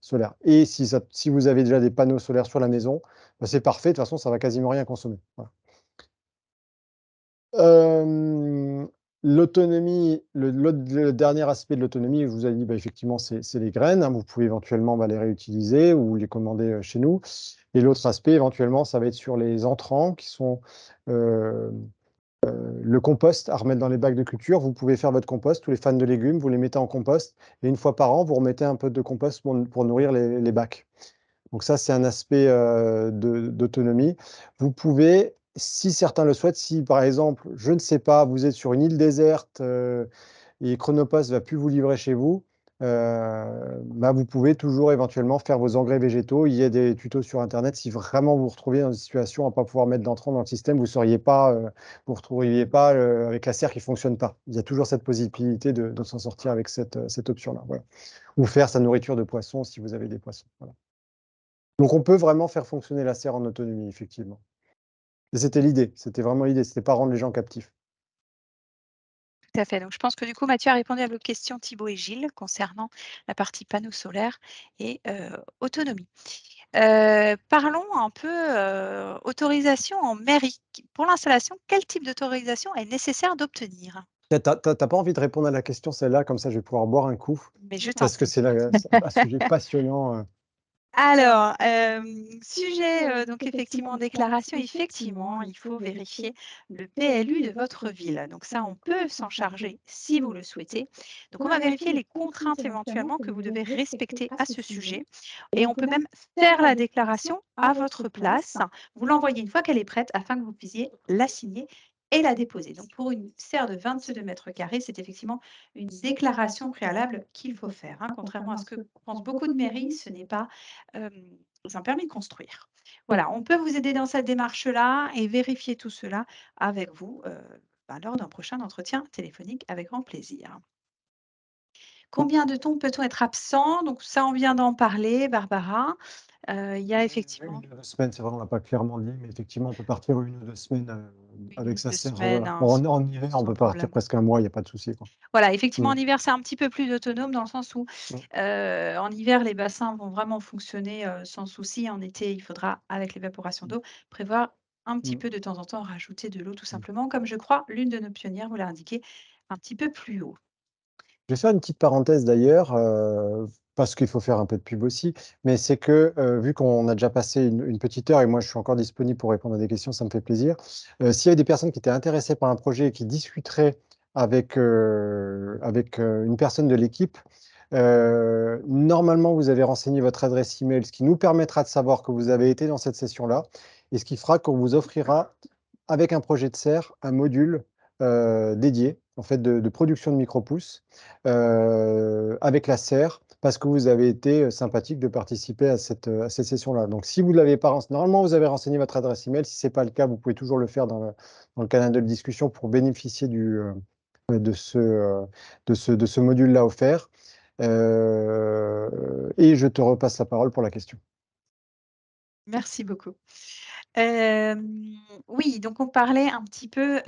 solaire. Et si vous avez déjà des panneaux solaires sur la maison, bah, c'est parfait, de toute façon, ça va quasiment rien consommer. Voilà. L'autonomie, le dernier aspect de l'autonomie, je vous ai dit, bah, effectivement, c'est les graines, hein. Vous pouvez éventuellement les réutiliser ou les commander chez nous. Et l'autre aspect, éventuellement, ça va être sur les entrants qui sont euh, le compost à remettre dans les bacs de culture. Vous pouvez faire votre compost, tous les fans de légumes, vous les mettez en compost et une fois par an, vous remettez un peu de compost pour nourrir les bacs. Donc ça, c'est un aspect d'autonomie. Vous pouvez, si certains le souhaitent, si par exemple, je ne sais pas, vous êtes sur une île déserte et Chronopost ne va plus vous livrer chez vous, bah, vous pouvez toujours éventuellement faire vos engrais végétaux. Il y a des tutos sur Internet. Si vraiment vous vous retrouvez dans une situation à ne pas pouvoir mettre d'entrant dans le système, vous retrouveriez pas avec la serre qui ne fonctionne pas. Il y a toujours cette possibilité de s'en sortir avec cette option-là. Voilà. Ou faire sa nourriture de poisson si vous avez des poissons. Voilà. Donc on peut vraiment faire fonctionner la serre en autonomie, effectivement. Et c'était l'idée, c'était vraiment l'idée, c'était pas rendre les gens captifs. Tout à fait. Donc, je pense que du coup, Mathieu a répondu à votre question, Thibaut et Gilles, concernant la partie panneaux solaires et autonomie. Parlons un peu autorisation en mairie. Pour l'installation, quel type d'autorisation est nécessaire d'obtenir? T'as pas envie de répondre à la question, celle-là, comme ça je vais pouvoir boire un coup, Mais je t'en parce que prie. c'est un sujet passionnant. Alors, sujet, donc effectivement, déclaration, effectivement, il faut vérifier le PLU de votre ville. Donc ça, on peut s'en charger si vous le souhaitez. Donc on va vérifier les contraintes éventuellement que vous devez respecter à ce sujet et on peut même faire la déclaration à votre place. Vous l'envoyez une fois qu'elle est prête afin que vous puissiez la signer et la déposer. Donc pour une serre de 22 mètres carrés, c'est effectivement une déclaration préalable qu'il faut faire, hein. Contrairement à ce que pensent beaucoup de mairies, ce n'est pas un permis de construire. Voilà, on peut vous aider dans cette démarche-là et vérifier tout cela avec vous lors d'un prochain entretien téléphonique avec grand plaisir. Combien de temps peut-on être absent? Donc ça, on vient d'en parler, Barbara. Il y a effectivement 1 ou 2 semaines, c'est vrai, on l'a pas clairement dit, mais effectivement, on peut partir 1 ou 2 semaines, 1 avec ou sa 2 serre, semaines, hein, en hiver, on sans peut partir problème. presque 1 mois, il y a pas de souci, quoi. Voilà, effectivement, Mmh. en hiver, c'est un petit peu plus autonome dans le sens où, Mmh. en hiver, les bassins vont vraiment fonctionner, sans souci. En été, il faudra, avec l'évaporation Mmh. d'eau, prévoir un petit Mmh. peu de temps en temps, rajouter de l'eau tout Mmh. simplement, comme je crois l'une de nos pionnières vous l'a indiqué un petit peu plus haut. Je vais faire une petite parenthèse d'ailleurs, parce qu'il faut faire un peu de pub aussi, mais c'est que, vu qu'on a déjà passé une petite heure et moi je suis encore disponible pour répondre à des questions, ça me fait plaisir. S'il y a des personnes qui étaient intéressées par un projet et qui discuteraient avec une personne de l'équipe, normalement vous avez renseigné votre adresse email, ce qui nous permettra de savoir que vous avez été dans cette session-là et ce qui fera qu'on vous offrira, avec un projet de serre, un module dédié en fait de production de micro-pousses avec la serre, parce que vous avez été sympathique de participer à cette session-là. Donc, si vous ne l'avez pas renseigné, normalement, vous avez renseigné votre adresse email. Si ce n'est pas le cas, vous pouvez toujours le faire dans le canal de discussion pour bénéficier de ce module-là offert. Et je te repasse la parole pour la question. Merci beaucoup. Oui, donc on parlait un petit peu,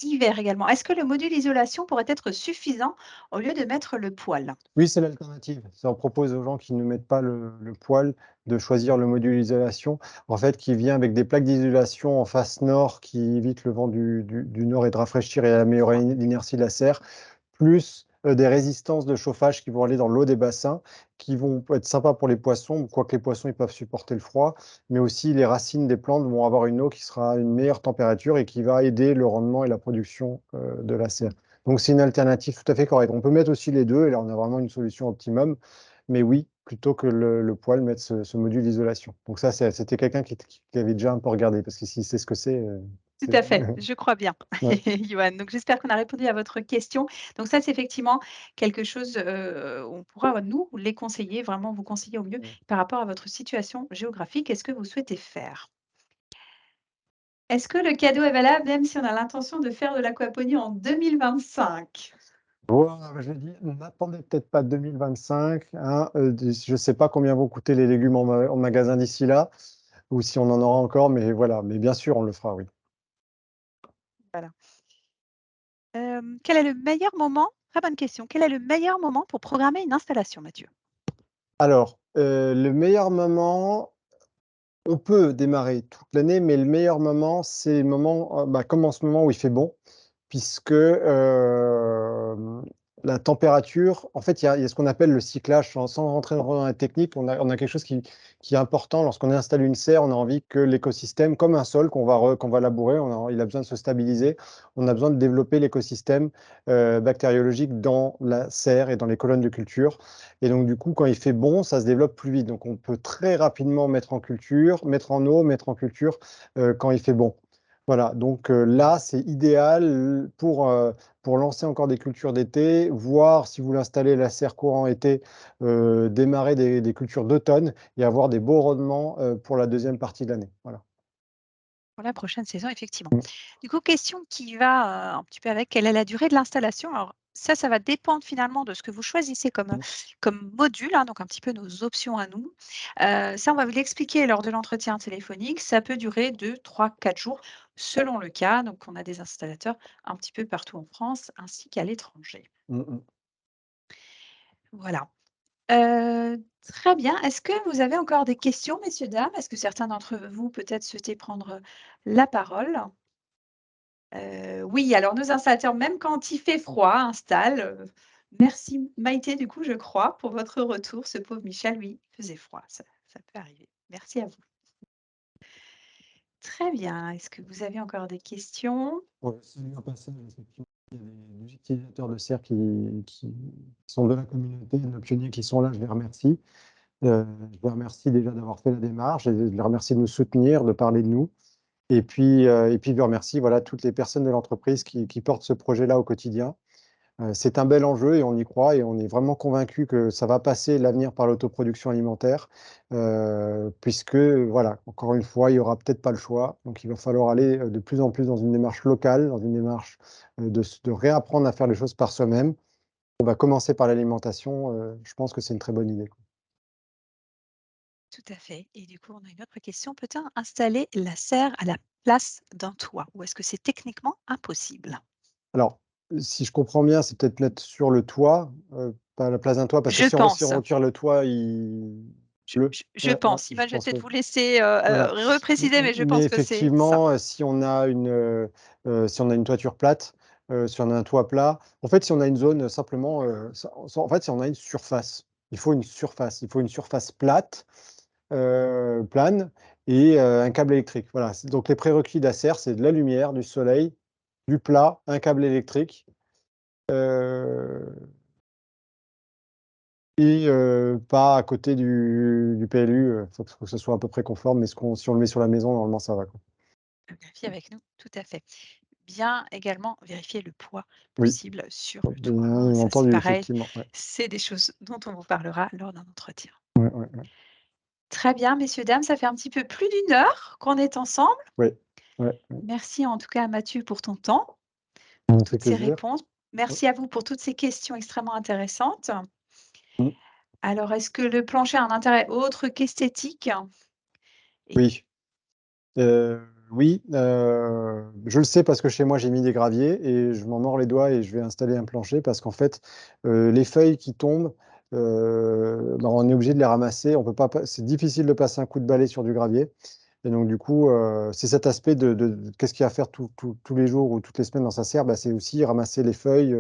hiver également. Est-ce que le module isolation pourrait être suffisant au lieu de mettre le poêle? Oui, c'est l'alternative. Ça, on propose aux gens qui ne mettent pas le poêle de choisir le module isolation, en fait, qui vient avec des plaques d'isolation en face nord qui évitent le vent du nord et de rafraîchir et améliorer l'inertie de la serre, plus des résistances de chauffage qui vont aller dans l'eau des bassins, qui vont être sympas pour les poissons, quoique les poissons ils peuvent supporter le froid, mais aussi les racines des plantes vont avoir une eau qui sera à une meilleure température et qui va aider le rendement et la production de la serre. Donc c'est une alternative tout à fait correcte. On peut mettre aussi les deux et là on a vraiment une solution optimum. Mais oui, plutôt que le poêle, mettre ce module d'isolation. Donc ça, c'était quelqu'un qui avait déjà un peu regardé, parce que s'il sait ce que c'est, Tout c'est à fait, je crois bien, ouais. Johan. Donc j'espère qu'on a répondu à votre question. Donc ça, c'est effectivement quelque chose, on pourra, nous, les conseiller, vraiment vous conseiller au mieux par rapport à votre situation géographique et ce que vous souhaitez faire. Est-ce que le cadeau est valable même si on a l'intention de faire de l'aquaponie en 2025? Voilà, je dis, n'attendez peut-être pas 2025, hein, je ne sais pas combien vont coûter les légumes en magasin d'ici là, ou si on en aura encore, mais voilà. Mais bien sûr, on le fera, oui. Voilà. Quel est le meilleur moment très bonne question. Quel est le meilleur moment pour programmer une installation, Mathieu? Alors, le meilleur moment, on peut démarrer toute l'année, mais le meilleur moment, c'est le moment, comme en ce moment où il fait bon, puisque la température, en fait, il y a ce qu'on appelle le cyclage. Sans rentrer dans la technique, on a quelque chose qui est important. Lorsqu'on installe une serre, on a envie que l'écosystème, comme un sol qu'on va labourer, il a besoin de se stabiliser. On a besoin de développer l'écosystème bactériologique dans la serre et dans les colonnes de culture. Et donc, du coup, quand il fait bon, ça se développe plus vite. Donc, on peut très rapidement mettre en culture, mettre en eau, mettre en culture quand il fait bon. Voilà, donc là, c'est idéal pour lancer encore des cultures d'été, voire si vous l'installez la serre courant été, démarrer des cultures d'automne et avoir des beaux rendements pour la deuxième partie de l'année. Voilà. Pour la prochaine saison, effectivement. Mm. Du coup, question qui va, un petit peu avec, quelle est la durée de l'installation? Alors ça va dépendre finalement de ce que vous choisissez comme, comme module, hein, donc un petit peu nos options à nous. Ça, on va vous l'expliquer lors de l'entretien téléphonique. Ça peut durer 2, 3, 4 jours selon le cas. Donc on a des installateurs un petit peu partout en France ainsi qu'à l'étranger. Mm, mm. Voilà. Très bien. Est-ce que vous avez encore des questions, messieurs, dames? Est-ce que certains d'entre vous peut-être souhaitaient prendre la parole? Oui, alors nos installateurs, même quand il fait froid, installent, merci Maïté, du coup, je crois, pour votre retour. Ce pauvre Michel, oui, il faisait froid, ça peut arriver. Merci à vous. Très bien. Est-ce que vous avez encore des questions? Ouais, salut un passage, effectivement. Il y a des utilisateurs de serre qui sont de la communauté, de nos pionniers qui sont là, je les remercie. Je les remercie déjà d'avoir fait la démarche, et je les remercie de nous soutenir, de parler de nous. Et puis je remercie voilà, toutes les personnes de l'entreprise qui portent ce projet-là au quotidien. C'est un bel enjeu et on y croit et on est vraiment convaincu que ça va passer l'avenir par l'autoproduction alimentaire, puisque, voilà, encore une fois, il y aura peut-être pas le choix. Donc il va falloir aller, de plus en plus dans une démarche locale, dans une démarche, de réapprendre à faire les choses par soi-même. On va commencer par l'alimentation, je pense que c'est une très bonne idée, quoi. Tout à fait. Et du coup, on a une autre question. Peut-on installer la serre à la place d'un toit ou est-ce que c'est techniquement impossible? Alors, si je comprends bien, c'est peut-être mettre sur le toit, pas à la place d'un toit, parce que Je si on pense. retire le toit, il pleut. Je Ouais, ouais, pense. je Je vais pense, peut-être oui. vous laisser, Voilà. repréciser, mais je Mais pense que c'est ça. effectivement, si on a une toiture plate, si on a un toit plat, en fait, si on a une zone simplement, en fait, si on a une surface, il faut une surface plate, plane et un câble électrique. Voilà, donc les prérequis de la serre, c'est de la lumière, du soleil, du plat, un câble électrique, heu et pas à côté du PLU, faut que ce soit à peu près conforme, mais si on le met sur la maison, normalement ça va, quoi. Vérifiez avec nous, tout à fait. Bien également vérifier le poids Oui, possible sur le bien toit, hein. Ça, c'est entendu, pareil, effectivement, ouais. c'est des choses dont on vous parlera lors d'un entretien. Ouais, ouais, ouais. Très bien, messieurs, dames, ça fait un petit peu plus d'une heure qu'on est ensemble. Ouais, ouais, ouais. Merci en tout cas à Mathieu pour ton temps, Ça pour me fait toutes ces plaisir. réponses. Ouais. Merci à vous pour toutes ces questions extrêmement intéressantes. Mmh. Alors, est-ce que le plancher a un intérêt autre qu'esthétique? Et Oui, oui, je le sais parce que chez moi, j'ai mis des graviers et je m'en mords les doigts et je vais installer un plancher parce qu'en fait, les feuilles qui tombent, bah, on est obligé de les ramasser. On peut pas pa C'est difficile de passer un coup de balai sur du gravier et donc du coup, c'est cet aspect de qu'est-ce qu'il y a à faire tous les jours ou toutes les semaines dans sa serre? Bah, c'est aussi ramasser les feuilles,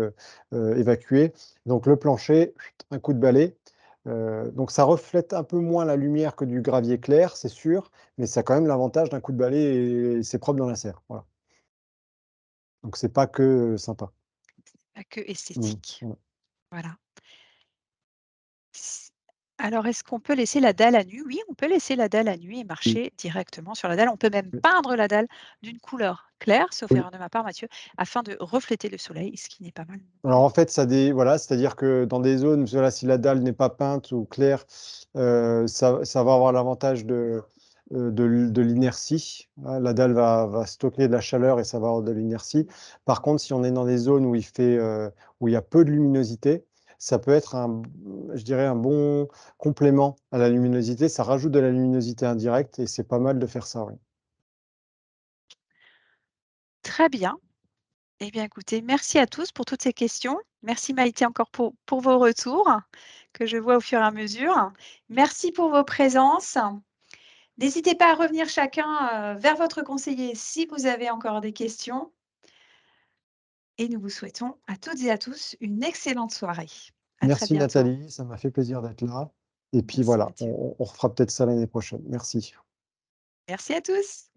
évacuer. Donc le plancher, un coup de balai, donc ça reflète un peu moins la lumière que du gravier clair, c'est sûr, mais ça a quand même l'avantage d'un coup de balai et c'est propre dans la serre, voilà. Donc c'est pas que, sympa. pas que Mmh, esthétique. voilà. Voilà. S Alors, est-ce qu'on peut laisser la dalle à nu? Oui, on peut laisser la dalle à nu et Oui, marcher directement sur la dalle. On peut même oui, peindre la dalle d'une couleur claire, sauf oui. erreur de ma part, Mathieu, afin de refléter le soleil, ce qui n'est pas mal non Alors plus. en fait, voilà, c'est-à-dire que dans des zones, voilà, si la dalle n'est pas peinte ou claire, ça va avoir l'avantage de l'inertie, hein. La dalle va stocker de la chaleur et ça va avoir de l'inertie. Par contre, si on est dans des zones où il y a peu de luminosité, ça peut être je dirais un bon complément à la luminosité. Ça rajoute de la luminosité indirecte et c'est pas mal de faire ça, oui. Très bien. Eh bien, écoutez, merci à tous pour toutes ces questions. Merci Maïté encore pour vos retours que je vois au fur et à mesure. Merci pour vos présences. N'hésitez pas à revenir chacun, vers votre conseiller si vous avez encore des questions et nous vous souhaitons à toutes et à tous une excellente soirée. À très Merci bientôt. Nathalie, ça m'a fait plaisir d'être là et puis Merci voilà, Mathieu. on refera peut-être ça l'année prochaine. Merci. Merci à tous.